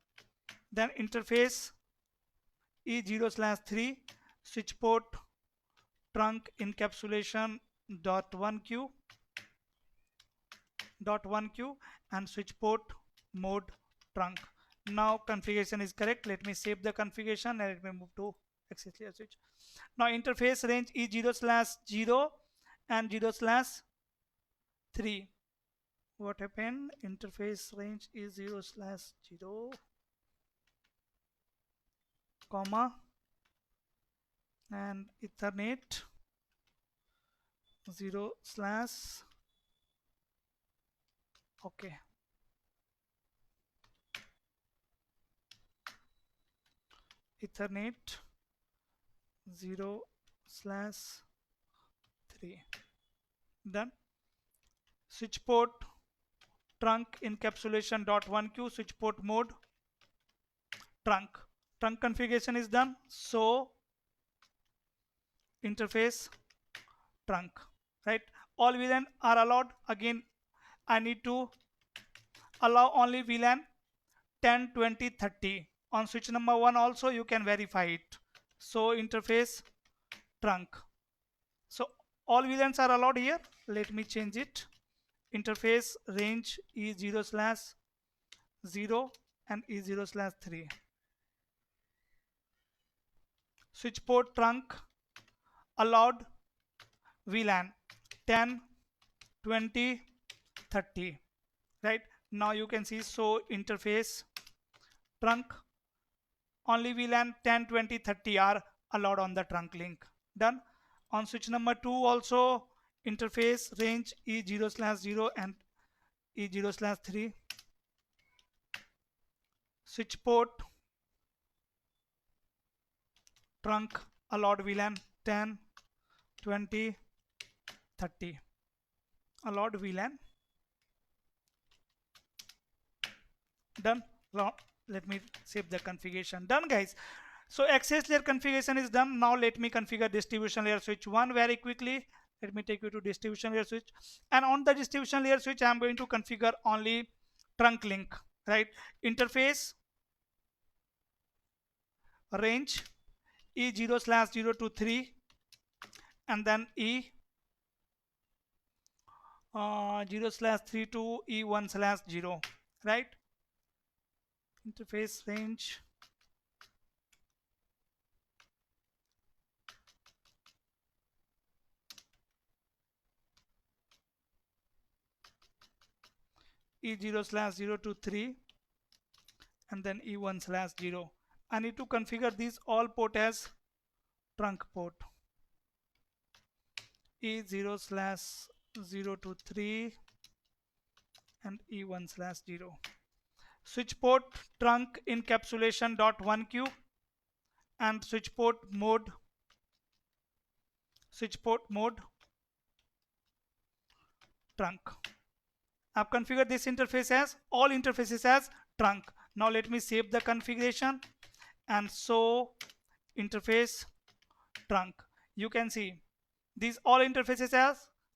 Then interface E 0/3 switch port trunk encapsulation .1q and switch port mode trunk. Now configuration is correct. Let me save the configuration and let me move to access layer switch. Now interface range is 0/0 and 0/3. What happened? Interface range is 0/0 comma and Ethernet 0/ okay. Ethernet 0 3. Done. Switch port trunk encapsulation dot 1q switch port mode trunk configuration is done. So interface trunk, right? All VLAN are allowed. Again, I need to allow only VLAN 10, 20, 30. On switch number 1 also you can verify it. So interface trunk. So all VLANs are allowed here. Let me change it. Interface range E0/0 and E0/3. Switch port trunk allowed VLAN 10, 20, 30. Right now you can see, so interface trunk only VLAN 10, 20, 30 are allowed on the trunk link. Done. On switch number 2 also interface range E0/0 and E0/3. Switch port trunk allowed VLAN 10, 20, 30. Allowed VLAN. Done. Let me save the configuration. Done, guys. So access layer configuration is done. Now let me configure distribution layer switch 1 very quickly. Let me take you to distribution layer switch, and on the distribution layer switch I am going to configure only trunk link, right? Interface range E0/0 to 3 and then E0/3 to E1/0, right? Interface range E0/0 to 3 and then E1/0. I need to configure these all port as trunk port. E0/0 to 3 and E1/0. Switch port trunk encapsulation dot 1q and switch port mode trunk. I've configured this interface as all interfaces as trunk. Now let me save the configuration, and so interface trunk. You can see these all interfaces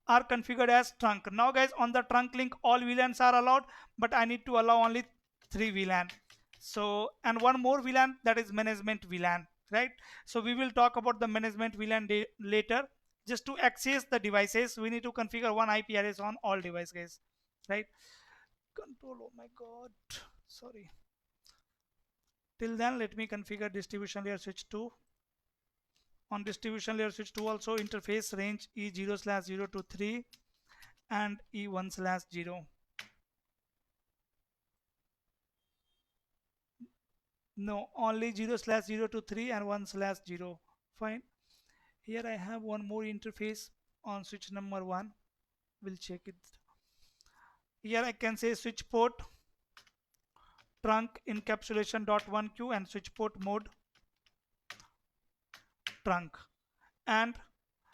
are configured as trunk. Now guys, on the trunk link all VLANs are allowed, but I need to allow only 3 VLAN. So, and one more VLAN, that is management VLAN, right? So we will talk about the management VLAN later. Just to access the devices, we need to configure one IP address on all devices, right? Control, oh my god, sorry. Till then, let me configure distribution layer switch 2. On distribution layer switch 2 also interface range E0/0 to 3 and E1/0. No, only 0/0 to 3 and 1/0. Fine. Here I have one more interface on switch number 1. We'll check it. Here I can say switch port trunk encapsulation dot 1q and switch port mode trunk, and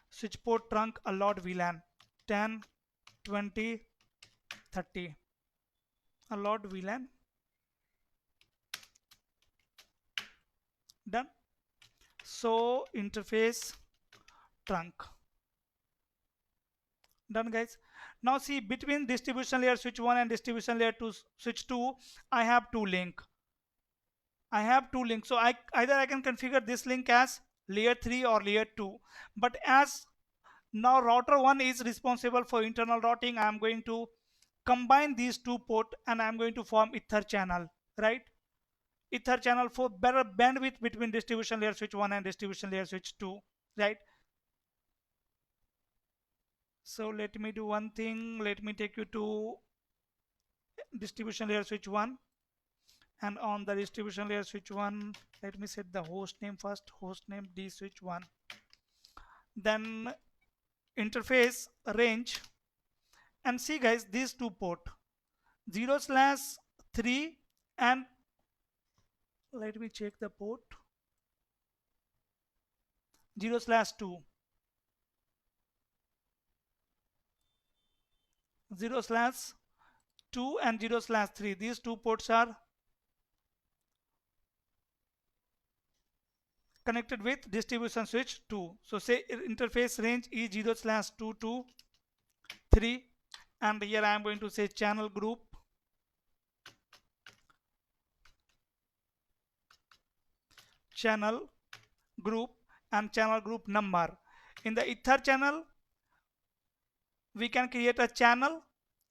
switch port trunk allowed VLAN 10, 20, 30. Allowed VLAN. Done. So interface trunk. Done, guys. Now see, between distribution layer switch 1 and distribution layer 2 switch 2, I have two link. So either I can configure this link as layer 3 or layer 2, but as now router 1 is responsible for internal routing, I am going to combine these two ports and I am going to form Etherchannel, right? Etherchannel for better bandwidth between distribution layer switch 1 and distribution layer switch 2, right? So let me do one thing. Let me take you to distribution layer switch 1, and on the distribution layer switch 1, let me set the host name first. Host name D switch 1. Then interface range, and see guys, these two port 0/3 and let me check the port 0/2. 0/2 and 0/3. These two ports are connected with distribution switch 2. So say interface range is 0/2 to 3, and here I am going to say channel group and channel group number. In the ether channel we can create a channel,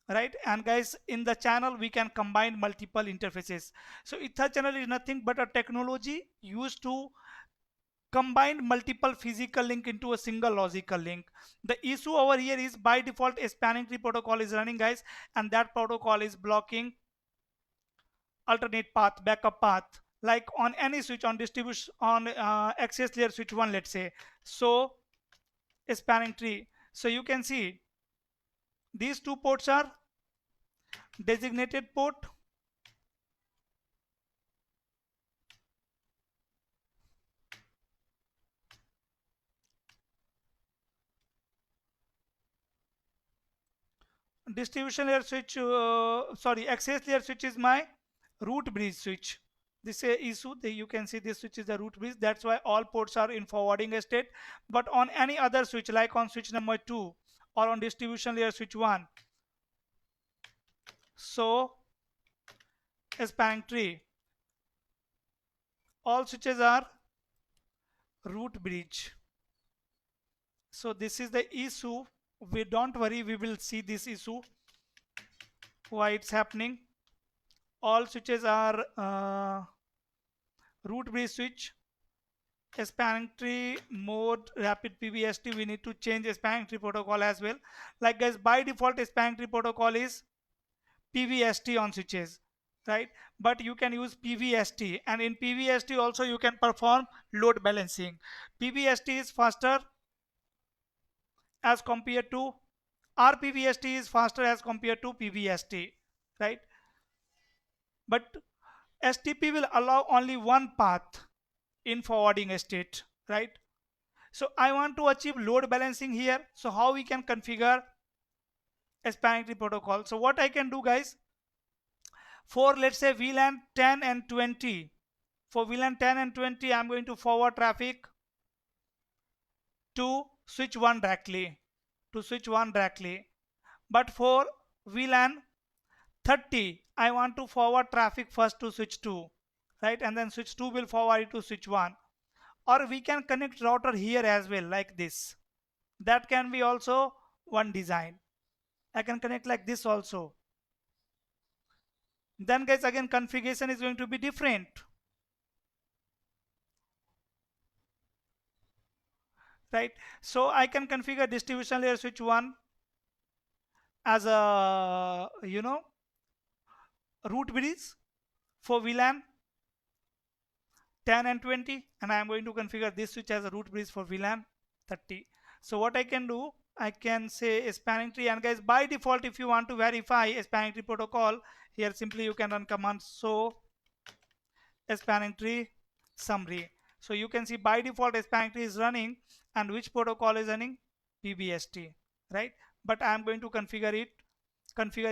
right? And guys, in the channel we can combine multiple interfaces. So ether channel is nothing but a technology used to combine multiple physical link into a single logical link. The issue over here is by default a spanning tree protocol is running, guys, and that protocol is blocking alternate path, backup path, like on any switch on distribution on access layer switch 1, let's say. So a spanning tree, so you can see these two ports are designated port, distribution layer switch, sorry, access layer switch is my root bridge switch. This issue, you can see this switch is the root bridge, that's why all ports are in forwarding state. But on any other switch, like on switch number 2 or on distribution layer switch 1, so a spanning tree, all switches are root bridge. So this is the issue. We don't worry, we will see this issue why it's happening. All switches are root bridge switch. A spanning tree mode rapid PBST, we need to change a spanning tree protocol as well. Like guys, by default a spanning tree protocol is PVST on switches, right? But you can use PVST, and in PVST also you can perform load balancing. PVST is faster as compared to RPVST is faster as compared to PVST, right? But STP will allow only one path in forwarding state, right? So I want to achieve load balancing here. So how we can configure a spanning tree protocol? So what I can do, guys, for let's say VLAN 10 and 20, for VLAN 10 and 20 I'm going to forward traffic to switch 1 directly, but for VLAN 30 I want to forward traffic first to switch 2, right? And then switch 2 will forward it to switch 1. Or we can connect router here as well, like this. That can be also one design. I can connect like this also. Then guys, again configuration is going to be different, right? So I can configure distribution layer switch 1 as a root bridge for VLAN 10 and 20, and I am going to configure this switch as a root bridge for VLAN 30. So what I can do, I can say a spanning tree, and guys, by default if you want to verify a spanning tree protocol, here simply you can run command so a spanning tree summary. So you can see by default a spanning tree is running, and which protocol is running? PBST, right? But I am going to configure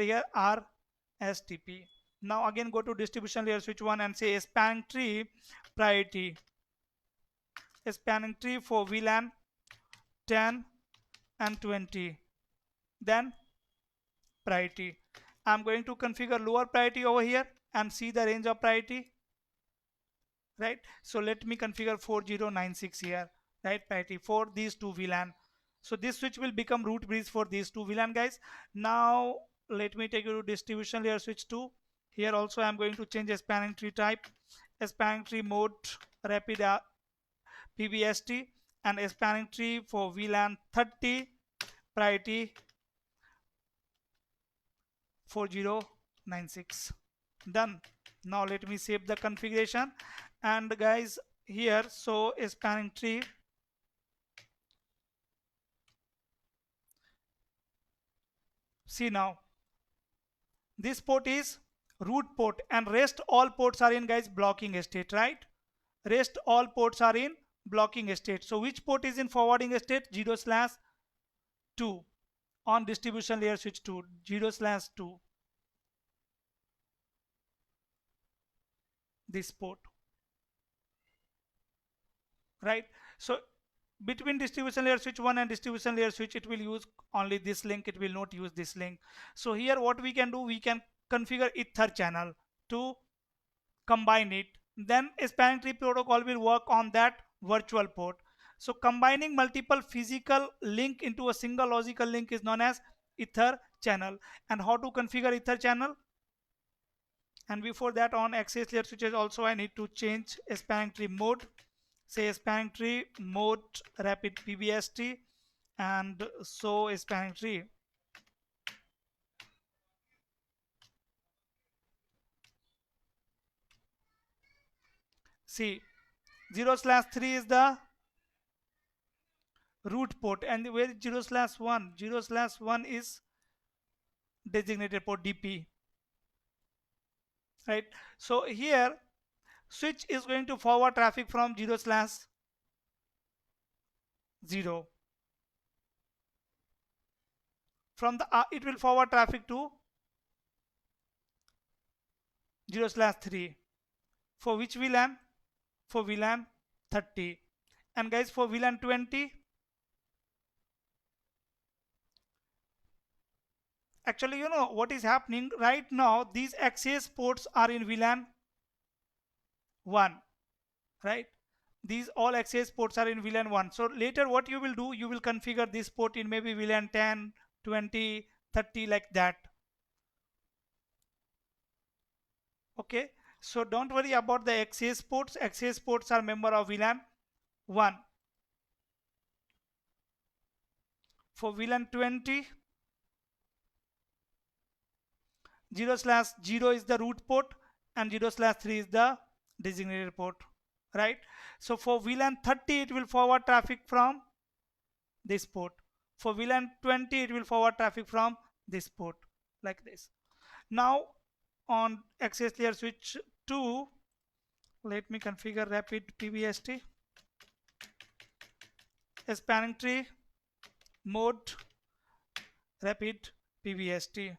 here RSTP. Now again go to distribution layer switch 1 and say a spanning tree priority, a spanning tree for VLAN 10 and 20, then priority. I'm going to configure lower priority over here and see the range of priority, right? So let me configure 4096 here, right? Priority for these two VLAN. So this switch will become root bridge for these two VLAN, guys. Now let me take you to distribution layer switch 2. Here also I'm going to change a spanning tree type, a spanning tree mode rapid PBST, and a spanning tree for VLAN 30 priority 4096. Done. Now let me save the configuration, and guys here, so a spanning tree, see now this port is root port and rest all ports are in, guys, blocking state, right? Rest all ports are in blocking state. So which port is in forwarding state? 0/2. on distribution layer switch 2, 0/2, this port, right? So between distribution layer switch 1 and distribution layer switch, it will use only this link, it will not use this link. So here what we can do, we can configure Etherchannel to combine it. Then a spanning tree protocol will work on that virtual port. So combining multiple physical link into a single logical link is known as Etherchannel. And how to configure Etherchannel? And before that, on access layer switches also I need to change a spanning tree mode. Say spanning tree mode rapid PBST, and so a spanning tree. See, 0/3 is the root port, and where is 0/1? 0/1 is designated port DP, right? So here switch is going to forward traffic from 0/0. From the it will forward traffic to 0/3. For which VLAN? For VLAN 30. And guys, for VLAN 20, actually, you know what is happening right now, these access ports are in VLAN 1, right? These all access ports are in VLAN 1. So later what you will do, you will configure this port in maybe VLAN 10, 20, 30, like that. Okay, so don't worry about the access ports. Access ports are member of VLAN 1. For VLAN 20, 0/0 is the root port and 0/3 is the designated port, right? So for VLAN 30, it will forward traffic from this port. For VLAN 20, it will forward traffic from this port, like this. Now on access layer switch 2, let me configure rapid PBST, a spanning tree mode rapid PBST,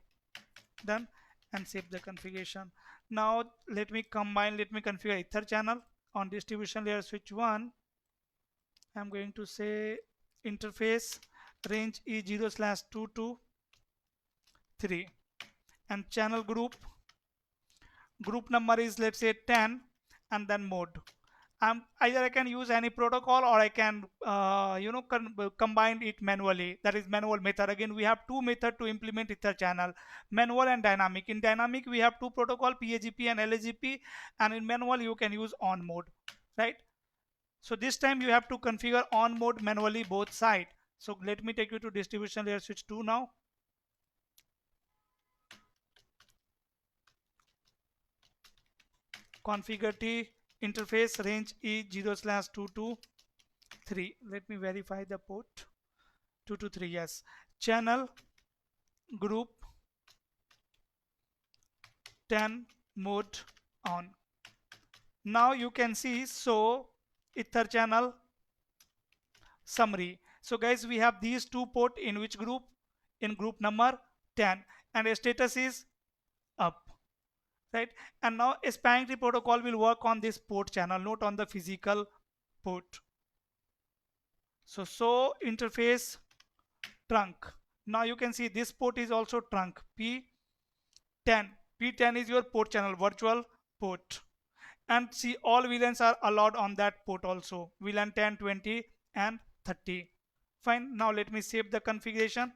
done, and save the configuration. Now let me configure Etherchannel. On distribution layer switch 1, I'm going to say interface range is 0/2 to 3, and channel group number is, let's say, 10, and then mode. Either I can use any protocol, or I can combine it manually, that is manual method. Again, we have two methods to implement Etherchannel, manual and dynamic. In dynamic we have two protocol, PAGP and LAGP, and in manual you can use on mode, right? So this time you have to configure on mode manually both side. So let me take you to distribution layer switch 2 now. Configure T interface range is 0/2 to 3. Let me verify the port. 2 to 3, yes. Channel group 10 mode on. Now you can see, so Etherchannel summary. So guys, we have these two port in which group? In group number 10, and a status is up, right? And now a spanning tree protocol will work on this port channel, not on the physical port. So interface trunk. Now you can see this port is also trunk, P10. P10 is your port channel, virtual port. And see, all VLANs are allowed on that port also, VLAN 10, 20 and 30. Fine. Now let me save the configuration.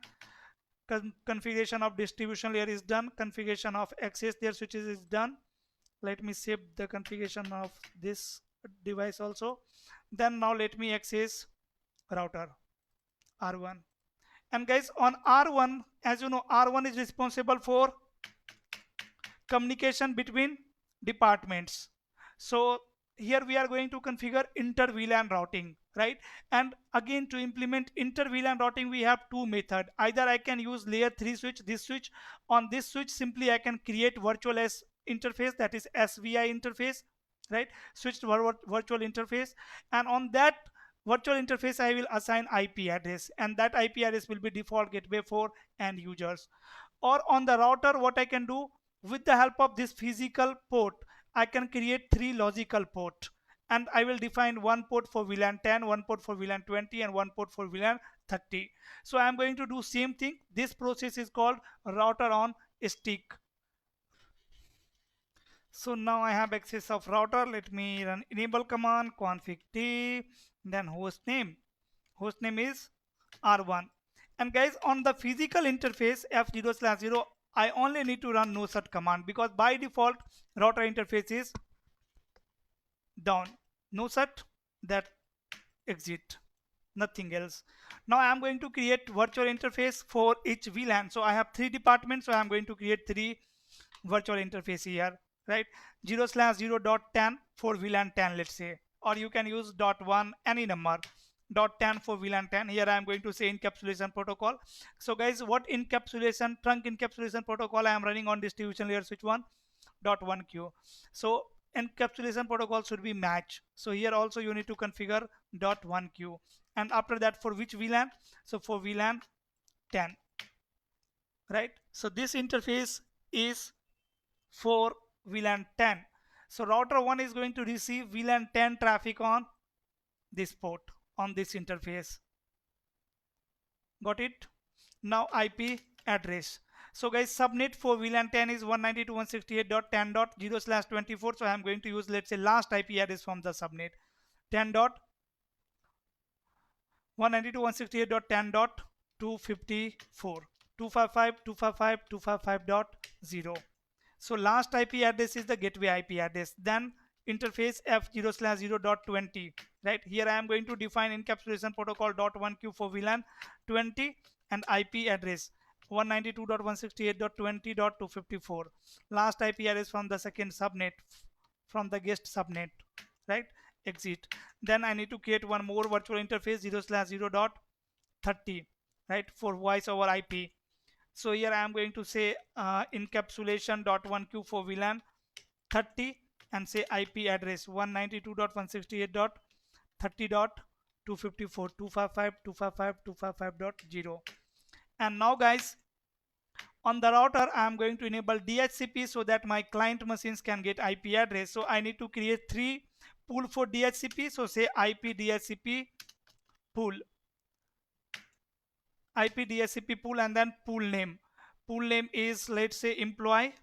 Configuration of distribution layer is done. Configuration of access layer switches is done. Let me save the configuration of this device also. Then now let me access router R1. And guys, on R1, as you know, R1 is responsible for communication between departments. So here we are going to configure inter-vlan routing, right? And again, to implement inter-vlan routing, we have two methods. Either I can use layer 3 switch, this switch. On this switch, simply I can create virtual S interface, that is SVI interface, right? Switched virtual interface. And on that virtual interface I will assign IP address, and that IP address will be default gateway for end users. Or on the router, what I can do, with the help of this physical port, I can create 3 logical port, and I will define one port for VLAN 10, one port for VLAN 20, and one port for VLAN 30. So I am going to do same thing. This process is called router on stick. So now I have access of router. Let me run enable command config t, then host name. Host name is R1. And guys, on the physical interface F0/0, I only need to run no such command, because by default router interface is down. No such, that exit, nothing else. Now I am going to create virtual interface for each VLAN. So I have 3 departments, so I am going to create 3 virtual interface here, right? 0/0.10 for VLAN 10, let's say, or you can use .1, any number. .10 for VLAN 10. Here I am going to say encapsulation protocol. So guys, what encapsulation, trunk encapsulation protocol I am running on distribution layer switch 1, .1q. So encapsulation protocol should be match. So here also you need to configure .1q, and after that for which VLAN? So for VLAN 10, right? So this interface is for VLAN 10. So router 1 is going to receive VLAN 10 traffic on this port, on this interface. Got it? Now IP address. So guys, subnet for VLAN 10 is 192.168.10.0/24. So I am going to use, let's say, last IP address from the subnet, 10.192.168.10.254, 255.255.255.0. So last IP address is the gateway IP address. Then interface F0/0.20, right? Here I am going to define encapsulation protocol .1q for VLAN 20, and IP address 192.168.20.254. Last IP address from the second subnet, from the guest subnet, right? Exit. Then I need to create one more virtual interface 0/0.30, right, for voice over IP. So here I am going to say encapsulation.1q for VLAN 30, and say IP address 192.168.30.254, 255.255.255.0. And now guys, on the router I am going to enable DHCP so that my client machines can get IP address. So I need to create 3 pool for DHCP. So say IP DHCP pool, IP DHCP pool, and then pool name. Pool name is, let's say, employee,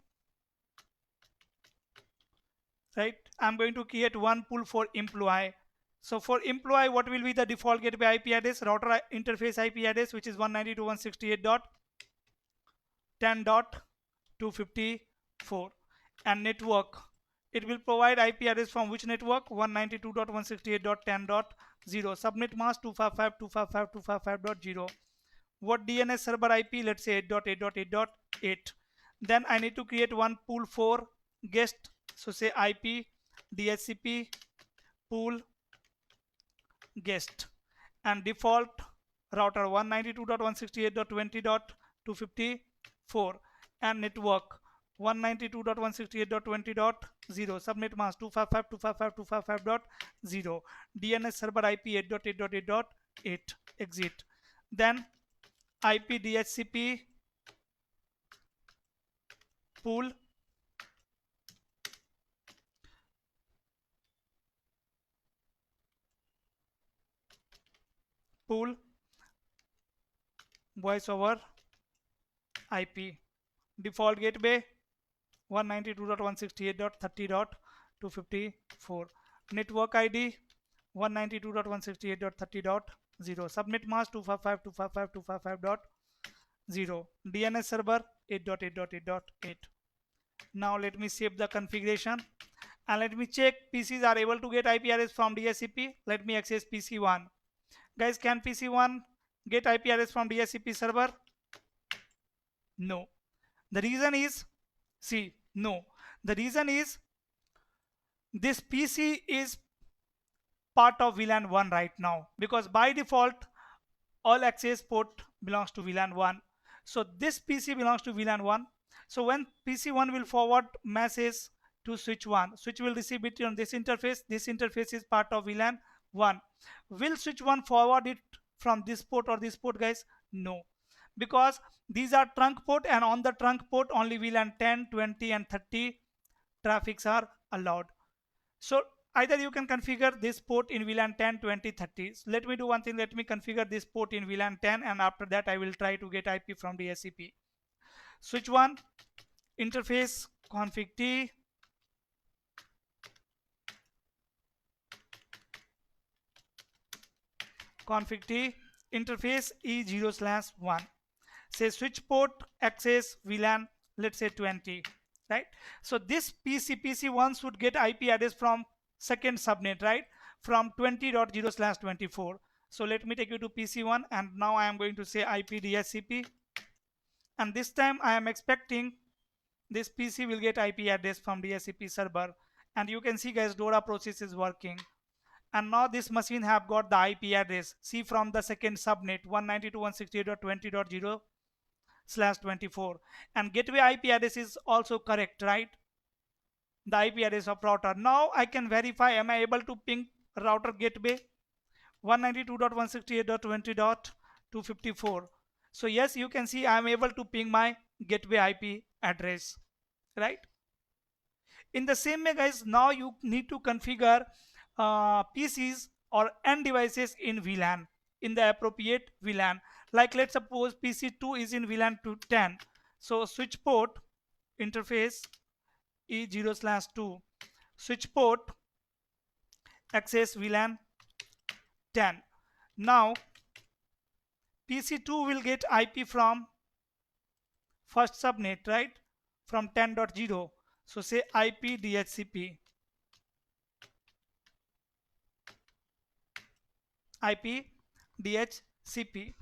right? I'm going to create one pool for employee. So for employee, what will be the default gateway IP address? Router interface IP address, which is 192.168.10.254. And network, it will provide IP address from which network? 192.168.10.0. Subnet mask 255.255.255.0. What DNS server IP? Let's say 8.8.8.8. Then I need to create one pool for guest. So say IP DHCP pool guest, and default router 192.168.20.254, and network 192.168.20.0. Subnet mask 255.255.255.0. DNS server IP 8.8.8.8. Exit. Then IP DHCP pool voice over IP, default gateway 192.168.30.254, network ID 192.168.30.0. Subnet mask 255.255.255.0. DNS server 8.8.8.8. Now let me save the configuration, and let me check PCs are able to get IP address from DHCP. Let me access PC1. Guys, can PC1 get IP address from DHCP server? No. The reason is, no. The reason is this PC is part of VLAN 1 right now, because by default all access port belongs to VLAN 1. So this PC belongs to VLAN 1. So when PC1 will forward message to switch 1, switch will receive it on this interface. This interface is part of VLAN 1. Will switch 1 forward it from this port or this port, guys? No, because these are trunk port, and on the trunk port only VLAN 10, 20 and 30 traffics are allowed. So either you can configure this port in VLAN 10, 20, 30. So let me do one thing. Let me configure this port in VLAN 10, and after that I will try to get IP from Dhcp. Switch 1 interface config T, config T, interface E0/1. Say switch port access VLAN, let's say 20, right? So this PC1 should get IP address from second subnet, right? From 20.0/24. So let me take you to PC1, and now I am going to say IP Dhcp, and this time I am expecting this PC will get IP address from Dhcp server, and you can see, guys, DORA process is working. And now this machine have got the IP address, see, from the second subnet 192.168.20.0/24, and gateway IP address is also correct, right? The IP address of router. Now I can verify, am I able to ping router gateway 192.168.20.254? So yes, you can see I am able to ping my gateway IP address, right? In the same way, guys, now you need to configure PCs or end devices in VLAN, in the appropriate VLAN. Like let's suppose PC2 is in VLAN to 10. So switch port interface E0/2, switch port access VLAN 10. Now PC2 will get IP from first subnet, right? From 10.0. So say IP Dhcp, IP Dhcp.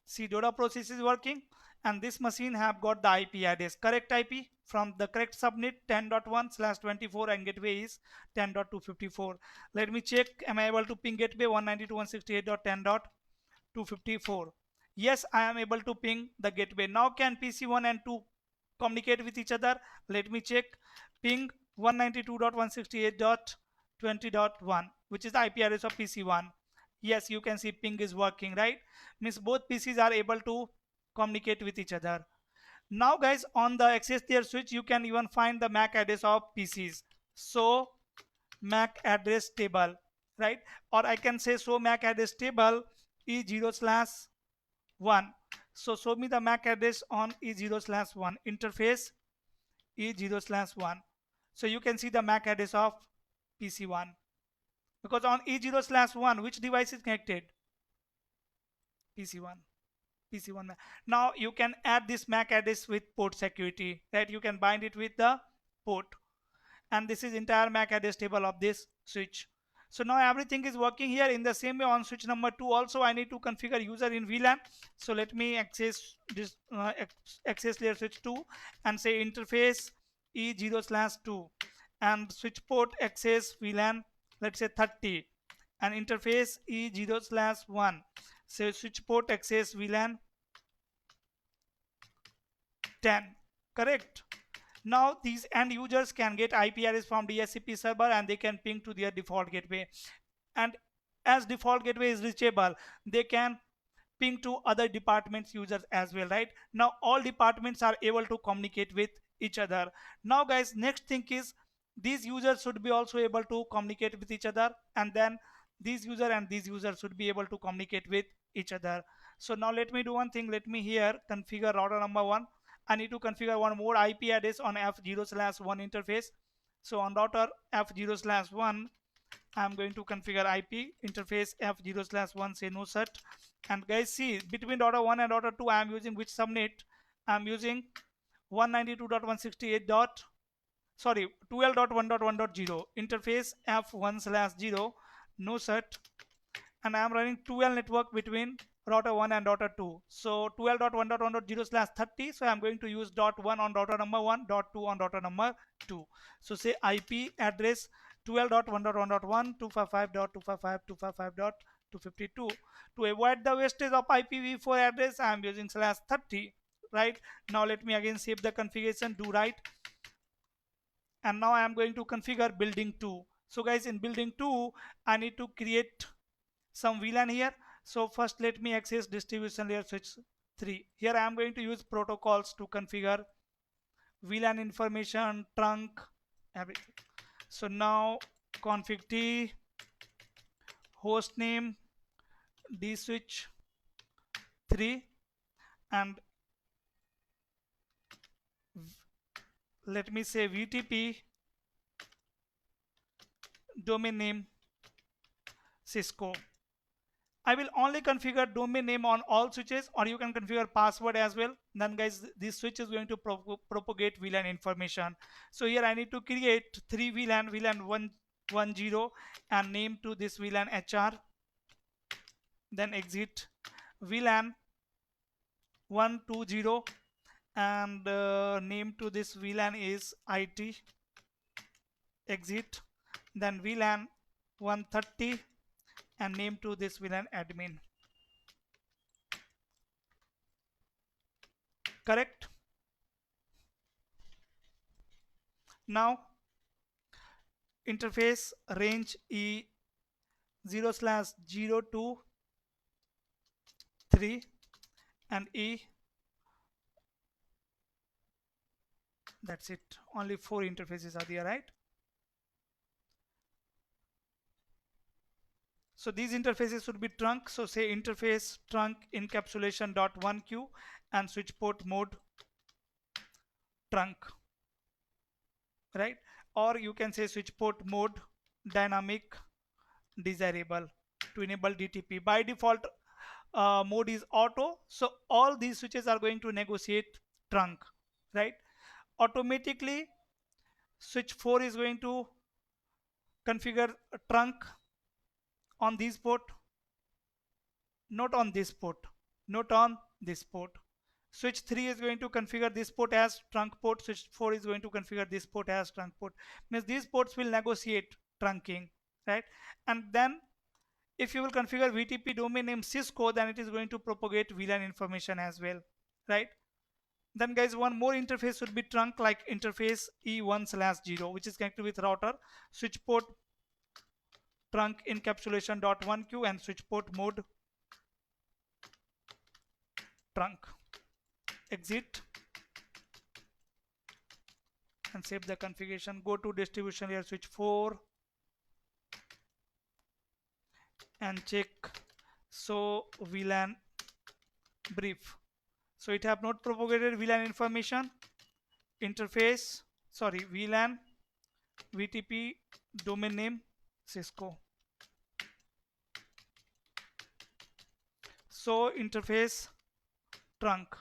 See, DORA process is working, and this machine have got the IP address, correct IP from the correct subnet 10.1/24, and gateway is 10.254. Let me check, am I able to ping gateway 192.168.10.254? Yes, I am able to ping the gateway. Now can PC1 and 2 communicate with each other? Let me check. Ping 192.168.20.1, which is the IP address of PC1. Yes, you can see ping is working, right? Means both PCs are able to communicate with each other. Now, guys, on the access layer switch, you can even find the MAC address of PCs. So MAC address table, right? Or I can say so MAC address table E0/1. So show me the MAC address on E0/1 interface E0/1. So you can see the MAC address of PC1, because on E0/1 which device is connected? PC1. PC1. Now you can add this MAC address with port security, right? You can bind it with the port, and this is entire MAC address table of this switch. So now everything is working here. In the same way, on switch number 2 also I need to configure user in VLAN. So let me access this access layer switch 2 and say interface E0/2, and switch port access VLAN, let's say 30, and interface E0/1. So switch port access VLAN 10, correct? Now these end users can get IP address from Dhcp server, and they can ping to their default gateway, and as default gateway is reachable, they can ping to other departments users as well, right? Now all departments are able to communicate with each other. Now, guys, next thing is these users should be also able to communicate with each other, and then these user and these users should be able to communicate with each other. So now let me do one thing. Let me here configure router number 1. I need to configure one more IP address on F0/1 interface. So on router F0/1, I'm going to configure IP interface F0/1, say no set. And guys, see, between router 1 and router 2, I am using which subnet? I'm using 192.168. 12.1.1.0 interface F1/0 no set, and I am running 12 network between router 1 and router 2. So 12.1.1.0/30. So I am going to use .1 on router number 1, .2 on router number 2. So say IP address 12.1.1.1 255.255.255.252. To avoid the wastage of IPv4 address, I am using /30, right? Now let me again save the configuration, do right, and now I am going to configure building 2. So guys, in building 2, I need to create some VLAN here. So first let me access distribution layer switch 3. Here I am going to use protocols to configure VLAN information, trunk, everything. So now config T, host name, D switch 3, and let me say VTP, domain name Cisco. I will only configure domain name on all switches, or you can configure password as well. Then guys, this switch is going to propagate VLAN information. So here I need to create 3 VLAN, VLAN 110, and name to this VLAN HR. Then exit VLAN 120, and name to this VLAN is IT. Exit. Then VLAN 130, and name to this VLAN admin. Correct? Now interface range E 0/0 to 3 and E, that's it. Only 4 interfaces are there, right? So these interfaces should be trunk. So say interface trunk encapsulation dot 1q and switch port mode trunk, right? Or you can say switch port mode dynamic desirable to enable DTP. By default mode is auto, so all these switches are going to negotiate trunk, right? Automatically switch 4 is going to configure a trunk on this port, not on this port, not on this port. Switch 3 is going to configure this port as trunk port. Switch 4 is going to configure this port as trunk port. Means these ports will negotiate trunking, right? And then if you will configure VTP domain name Cisco, then it is going to propagate VLAN information as well, right? Then guys, one more interface should be trunk, like interface E1/0, which is connected with router. Switch port trunk encapsulation dot 1q and switch port mode trunk. Exit and save the configuration. Go to distribution layer switch 4 and check. So VLAN brief. So it have not propagated VLAN information. Interface, sorry, VLAN VTP domain name Cisco. So interface trunk.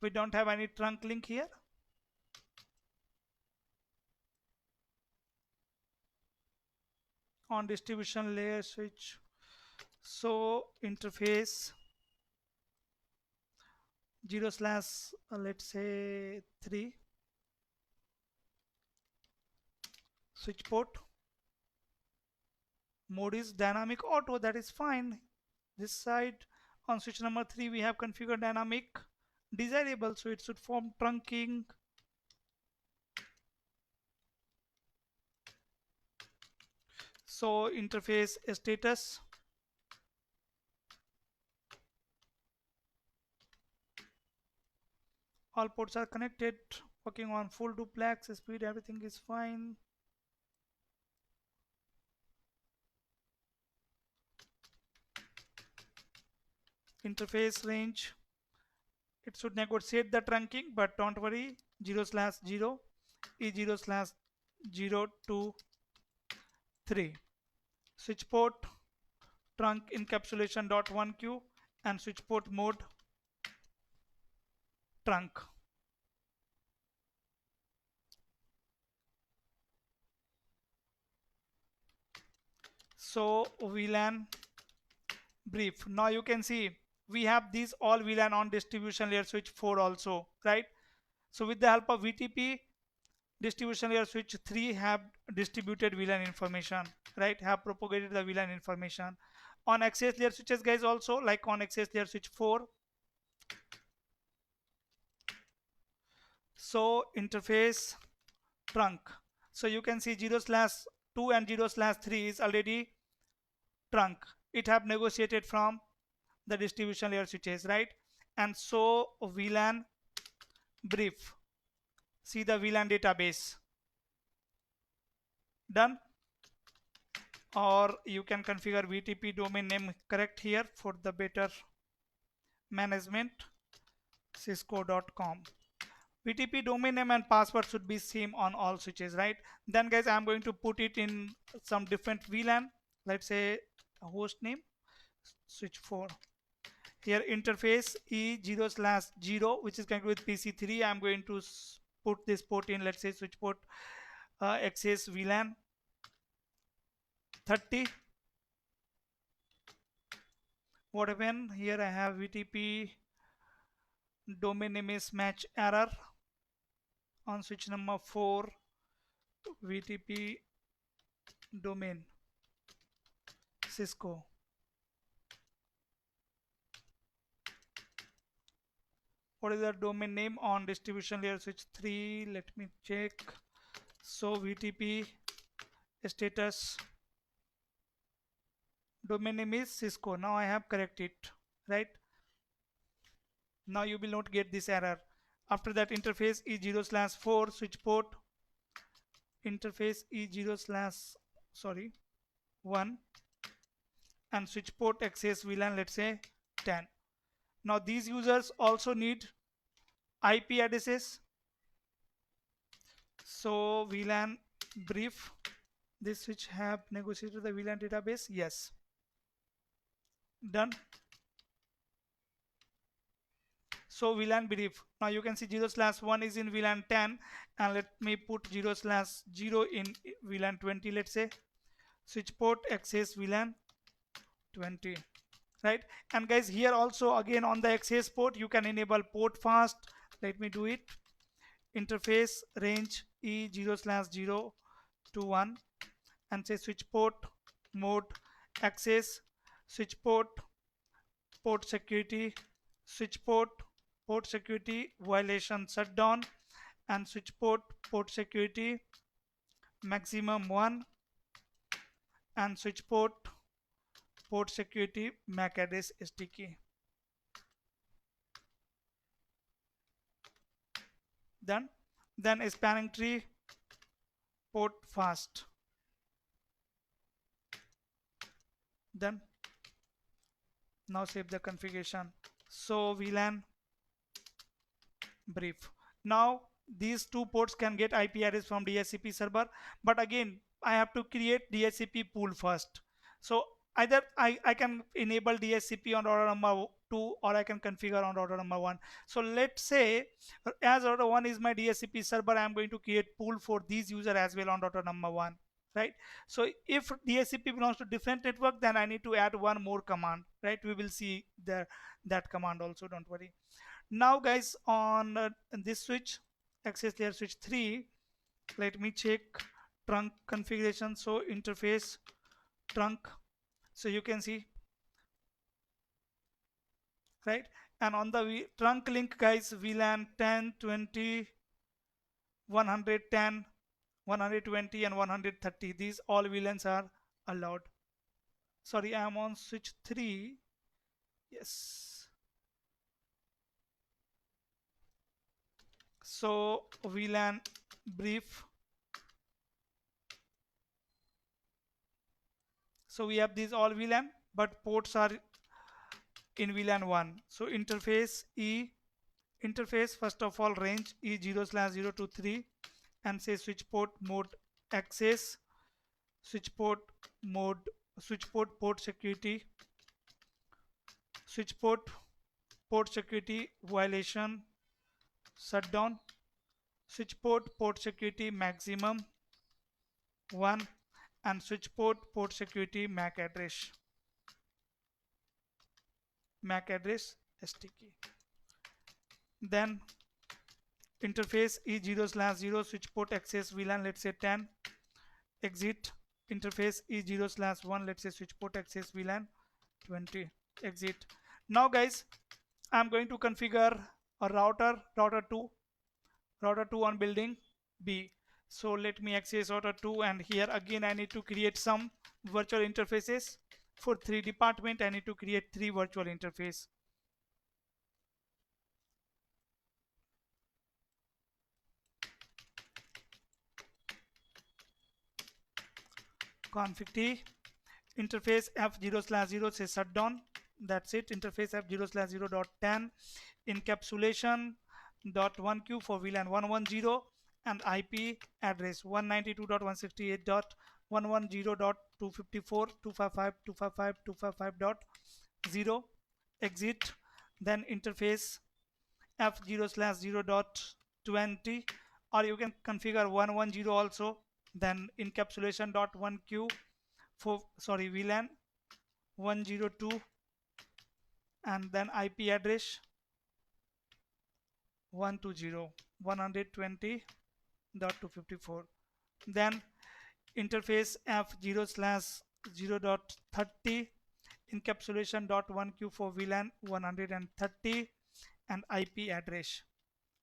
We don't have any trunk link here. On distribution layer switch. So interface 0/ let's say 3 switch port mode is dynamic auto, that is fine. This side on switch number 3 we have configured dynamic desirable, so it should form trunking. So interface status, all ports are connected, working on full duplex speed, everything is fine. Interface range, it should negotiate the trunking, but don't worry. 0/0 is 0/0 to 3. Switch port trunk encapsulation dot 1q and switch port mode trunk. So VLAN brief. Now you can see we have these all VLAN on distribution layer switch 4 also, right? So with the help of VTP, distribution layer switch 3 have distributed VLAN information, right? Have propagated the VLAN information. On access layer switches guys also, like on access layer switch 4. So interface trunk. So you can see 0/ 2 and 0/3 is already trunk. It have negotiated from the distribution layer switches, right? And so VLAN brief, see the VLAN database, done. Or you can configure VTP domain name correct here for the better management, cisco.com. VTP domain name and password should be same on all switches, right? Then guys, I'm going to put it in some different VLAN. Let's say host name switch 4. Here interface E0/0, which is connected with PC3. I'm going to put this port in, let's say switch port access VLAN 30. What happened here? I have VTP domain name is match error on switch number 4. VTP domain Cisco. What is the domain name on distribution layer switch 3? Let me check. So VTP status domain name is Cisco. Now I have corrected it, right? Now you will not get this error. After that, interface E0/4 switch port, interface E0/1 and switch port access VLAN, let's say 10. Now these users also need IP addresses. So VLAN brief, this switch have negotiated the VLAN database, yes, done. So VLAN brief, now you can see 0/1 is in VLAN 10 and let me put 0/0 in VLAN 20, let's say switch port access VLAN 20, right? And guys, here also again on the access port you can enable port fast. Let me do it. Interface range E0/0 to 1 and say switch port mode access, switch port security, switch port security violation shutdown, and switch port security maximum 1 and switch port security MAC address SDK. Then a spanning tree port fast. Then now save the configuration. So VLAN brief. Now these two ports can get IP address from DHCP server, but again I have to create DHCP pool first. So either I can enable DHCP on router number 2 or I can configure on router number 1. So let's say as router 1 is my DHCP server, I am going to create pool for these user as well on router number 1, right? So if DHCP belongs to different network, then I need to add one more command, right? We will see that command also, don't worry. Now guys, on this switch access layer switch 3, let me check trunk configuration. So interface trunk, so you can see, right? And on the trunk link guys, VLAN 10, 20, 110, 120 and 130, these all VLANs are allowed. Sorry, I am on switch 3. Yes, so VLAN brief, so we have these all VLAN, but ports are in VLAN 1. So interface interface first of all range E0/0 to 3 and say switch port mode access, switch port mode, switch port port security, switch port security violation shutdown, switch port security maximum 1 and switch port security MAC address STK. Then interface E0/0 switch port access VLAN, let's say 10, exit. Interface E0/1, let's say switch port access VLAN 20, exit. Now guys, I'm going to configure a router 2 on building B. So let me access router 2, and here again I need to create some virtual interfaces. For 3 department I need to create 3 virtual interface. Config T, interface f0/0 says shutdown. That's it. Interface f0/0.10, encapsulation .1q for VLAN 110, and IP address 192.168.110.254.255.255.255.0. Exit. Then interface f0/0.20, or you can configure 110 also. Then encapsulation.1q for VLAN 102, and then IP address 120.120.254. Then interface f0/0.30, encapsulation.1q for VLAN 130, and IP address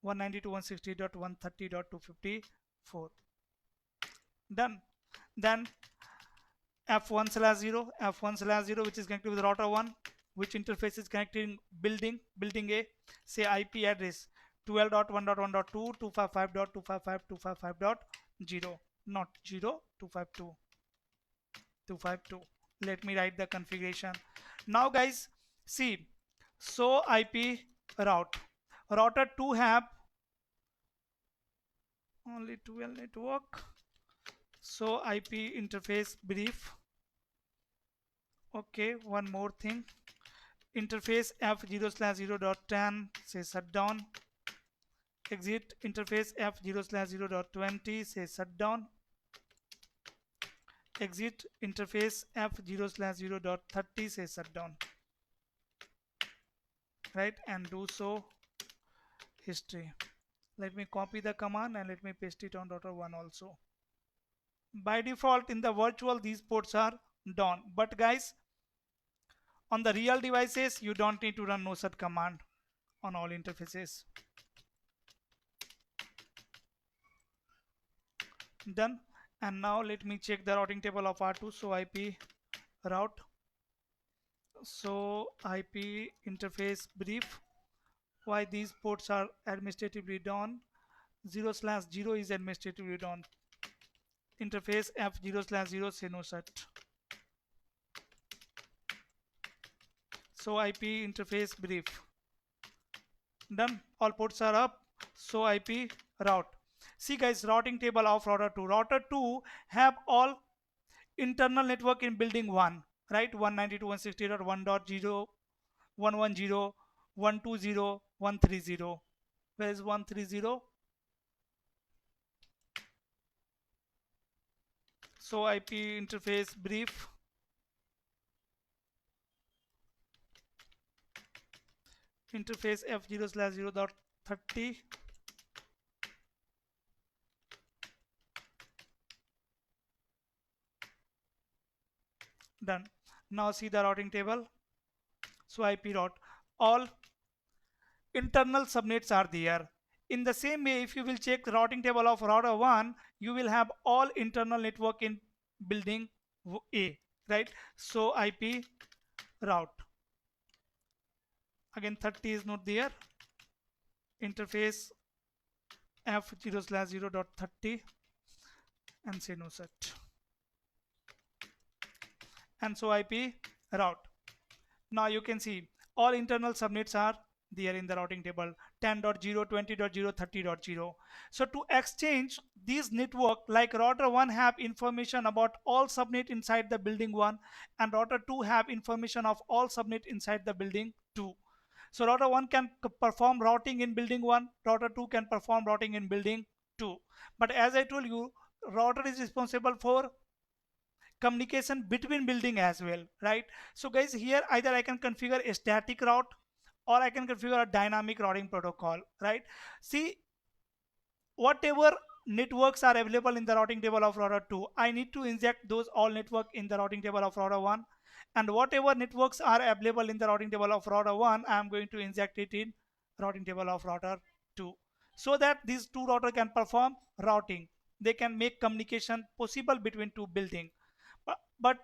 192.168.130.254. Done. Then f1/0, which is connected with router 1, which interface is connecting building A, say IP address 12.1.1.2, 255.255.255.0, not 0, 252. Let me write the configuration. Now guys, see, so IP route. Router 2 have only 12 network. So IP interface brief. Okay, one more thing. Interface f0/0.10 says shutdown. Exit. Interface f0/0.20 says shutdown. Exit. Interface f0/0.30 says shutdown. Right, and do so history. Let me copy the command and let me paste it on router 1 also. By default in the virtual these ports are done, but guys, on the real devices you don't need to run no such command on all interfaces. Done. And now let me check the routing table of R2. So IP route, so IP interface brief, why these ports are administratively done. 0/0 is administratively done. Interface f0/0 say no such. So IP interface brief. Done. All ports are up. So IP route. See guys, routing table of router 2. Router 2 have all internal network in building 1, right? 192.168.1.0, 110, 120, 130. Where is 130? So IP interface brief. Interface f0/0.30. Done. Now see the routing table. So IP route, all internal subnets are there. In the same way, if you will check the routing table of router 1, you will have all internal network in building A, right? So IP route. Again 30 is not there. Interface f0/0.30 and say no such. And so IP route. Now you can see all internal subnets are there in the routing table: 10.0, 20.0, 30.0. So to exchange these network, like router 1 have information about all subnet inside the building 1, and router 2 have information of all subnet inside the building 2. So router 1 can perform routing in building 1, router 2 can perform routing in building 2. But as I told you, router is responsible for communication between building as well, right? So guys, here either I can configure a static route or I can configure a dynamic routing protocol, right? See, whatever networks are available in the routing table of router 2, I need to inject those all network in the routing table of router 1, and whatever networks are available in the routing table of router 1, I am going to inject it in routing table of router 2, so that these two router can perform routing. they can make communication possible between two buildings. But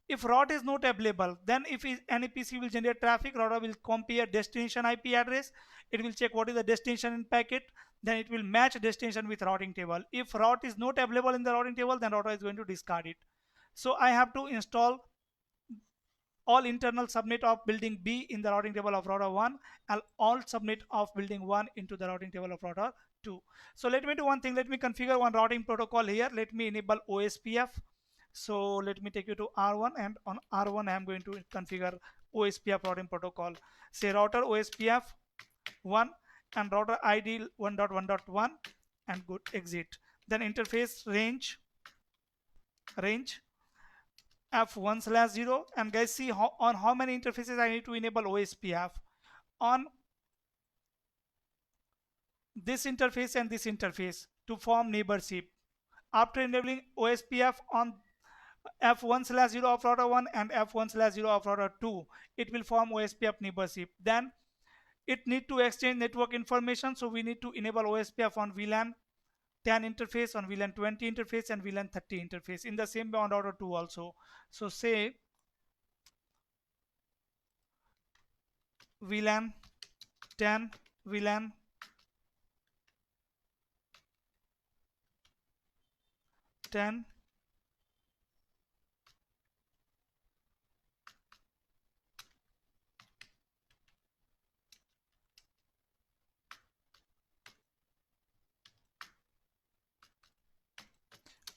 if route is not available, then if any PC will generate traffic, router will compare destination IP address. It will check what is the destination in packet. Then it will match destination with routing table. If route is not available in the routing table, then router is going to discard it. So I have to install all internal subnet of building B in the routing table of router 1 and all subnet of building 1 into the routing table of router 2. So let me do one thing. Let me configure one routing protocol here. Let me enable OSPF. So let me take you to R1, and on R1 I am going to configure OSPF routing protocol. Say router OSPF 1 and router ID 1.1.1 and good exit. Then interface range f1/0, and guys see on how many interfaces I need to enable OSPF. On this interface and this interface to form neighborship. After enabling OSPF on f1/0 of router 1 and f1/0 of router 2, it will form OSPF neighborship. Then it need to exchange network information, so we need to enable OSPF on VLAN 10 interface, on VLAN 20 interface, and VLAN 30 interface. In the same way on router 2 also. So say VLAN 10, VLAN 10,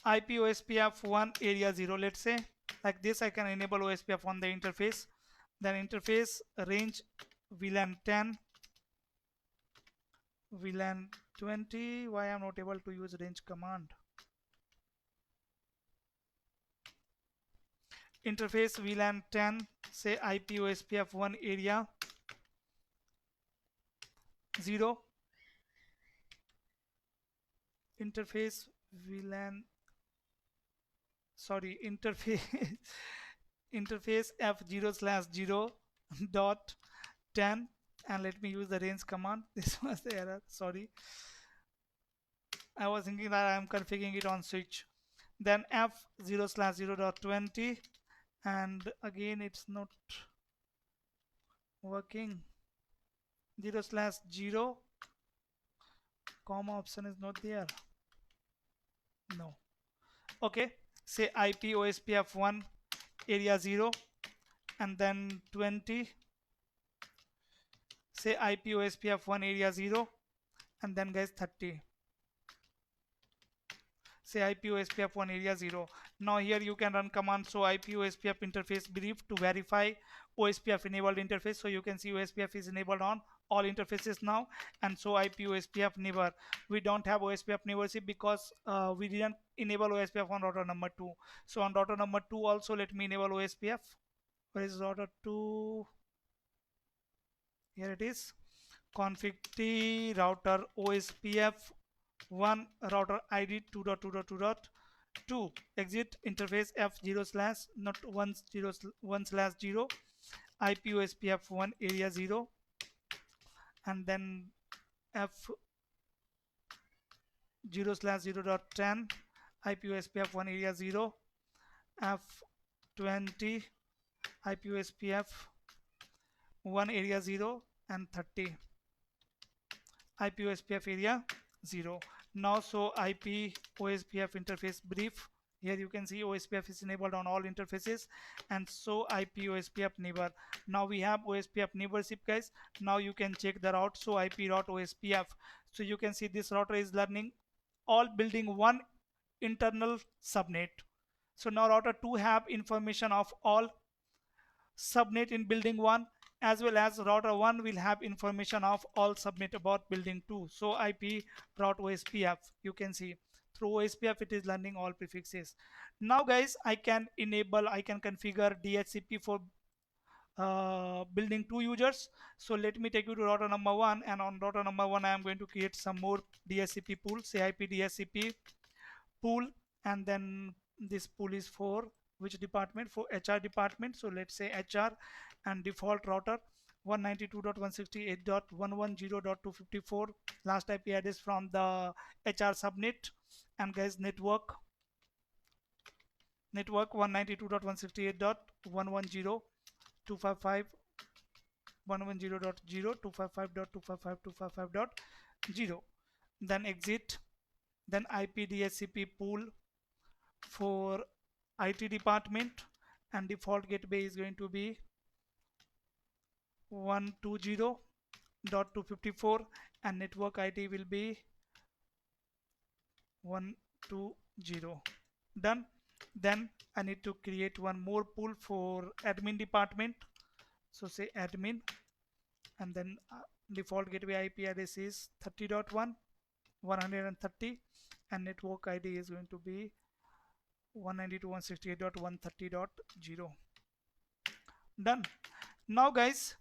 IP OSPF 1 area 0, let's say. Like this I can enable OSPF on the interface. Then interface range VLAN 10, VLAN 20. Why I'm not able to use range command? Interface VLAN 10, say IP OSPF 1 area 0. Interface VLAN, sorry, interface interface f0/0 dot 10, and let me use the range command. This was the error, sorry. I was thinking that I am configuring it on switch. Then f0/0 dot 20, and again it's not working. 0/0 comma option is not there. No. Okay, say IP OSPF 1 area 0 and then 20, say IP OSPF 1 area 0 and then guys 30, say IP OSPF 1 area 0. Now here you can run command so IP OSPF interface brief to verify OSPF enabled interface. So you can see OSPF is enabled on all interfaces now, and so IP OSPF neighbor. We don't have OSPF neighborship because we didn't enable OSPF on router number 2. So on router number 2 also let me enable OSPF. Where is router 2? Here it is. Config T router OSPF 1 router ID 2.2.2.2 exit interface f0/ not 1/0 IP OSPF 1 area 0 and then f0/0.10 IP OSPF 1 area 0 f20 IP OSPF 1 area 0 and 30 IP OSPF area 0. Now so IP OSPF interface brief. Here you can see OSPF is enabled on all interfaces, and so IP OSPF neighbor. Now we have OSPF neighborship guys. Now you can check the route. So IP route OSPF. So you can see this router is learning all building 1 internal subnet. So now router 2 have information of all subnet in building 1, as well as router 1 will have information of all subnet about building 2. So IP route OSPF, you can see through OSPF it is learning all prefixes. Now guys I can configure DHCP for building 2 users. So let me take you to router number 1, and on router number 1 I am going to create some more DHCP pool. Say IP DHCP pool, and then this pool is for which department? For HR department. So let's say HR, and default router 192.168.110.254 last IP address from the HR subnet. And guys, network 192.168.110.255.255.255.0. Then exit, then IP DHCP pool for IT department, and default gateway is going to be 120.254, and network ID will be 120. Done. Then I need to create one more pool for admin department. So say admin, and then default gateway IP address is 30.1 130, and network ID is going to be 192.168.130.0. Done. Now guys,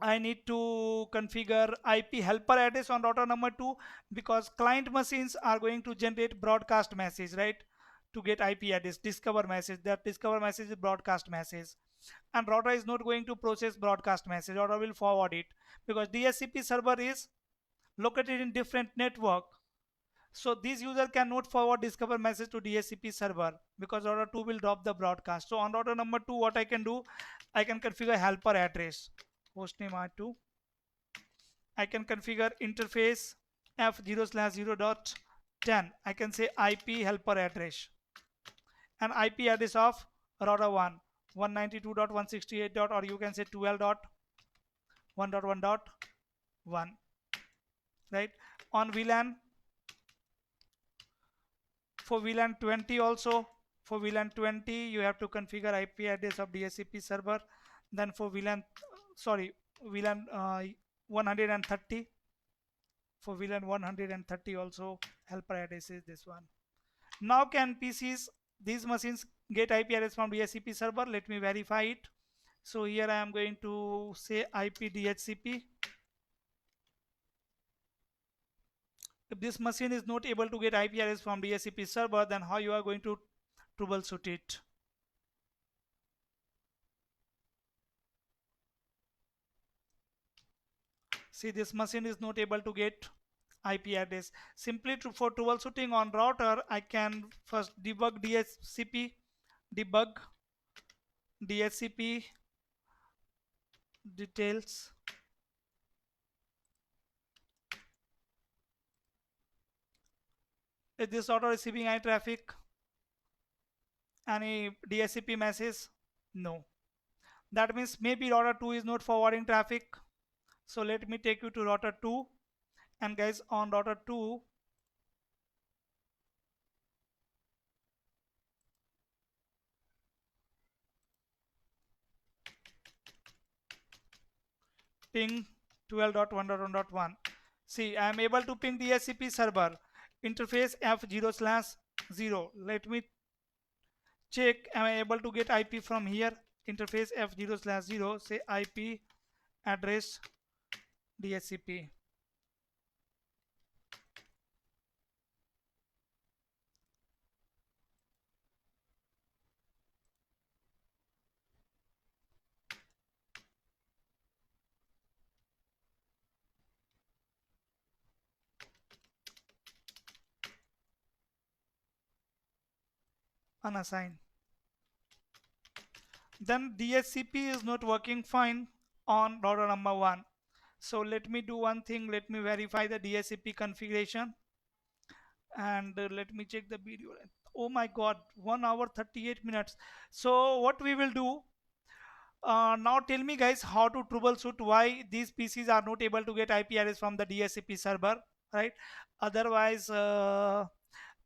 I need to configure IP helper address on router number 2, because client machines are going to generate broadcast message, right? To get IP address, discover message. That discover message is broadcast message, and router is not going to process broadcast message. Router will forward it, because DHCP server is located in different network. So this user cannot forward discover message to DHCP server, because router 2 will drop the broadcast. So on router number 2, what I can do, I can configure helper address, hostname R2. I can configure interface f0/0.10. I can say IP helper address, and IP address of router 1 192.168. Or you can say 12.1.1.1, right? On VLAN, for VLAN 20 also, for VLAN 20 you have to configure IP address of DHCP server. Then for VLAN 130, for VLAN 130 also helper address is this one. Now can PCs, these machines, get IP address from DHCP server? Let me verify it. So here I am going to say IP DHCP. If this machine is not able to get IP address from DHCP server, then how you are going to troubleshoot it? See, this machine is not able to get IP address. Simply for troubleshooting on router, I can first debug DHCP details. Is this router receiving any traffic? Any DHCP message? No. That means maybe router 2 is not forwarding traffic. So let me take you to router 2, and guys, on router 2, ping 12.1.1.1. See, I am able to ping the DHCP server interface f0/0. Let me check, am I able to get IP from here? Interface f0/0, say IP address DHCP. Unassigned. Then DHCP is not working fine on router number 1. So let me do one thing. Let me verify the DHCP configuration, and let me check the video. Oh my god, 1 hour 38 minutes. So what we will do, now tell me guys, how to troubleshoot why these PCs are not able to get IP address from the DHCP server, right? Otherwise I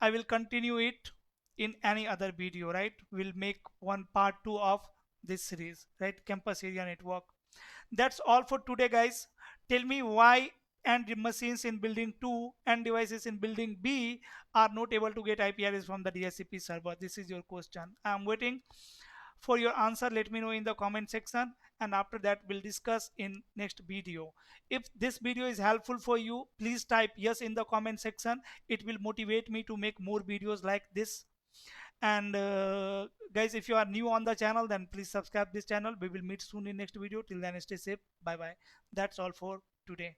will continue it in any other video, right? We'll make one part 2 of this series, right? Campus area network. That's all for today guys. Tell me why and machines in building 2 and devices in building B are not able to get IP address from the DHCP server. This is your question. I'm waiting for your answer. Let me know in the comment section, and after that we'll discuss in next video. If this video is helpful for you, please type yes in the comment section. It will motivate me to make more videos like this. And guys, if you are new on the channel, then please subscribe this channel. We will meet soon in next video. Till then, stay safe. Bye bye. That's all for today.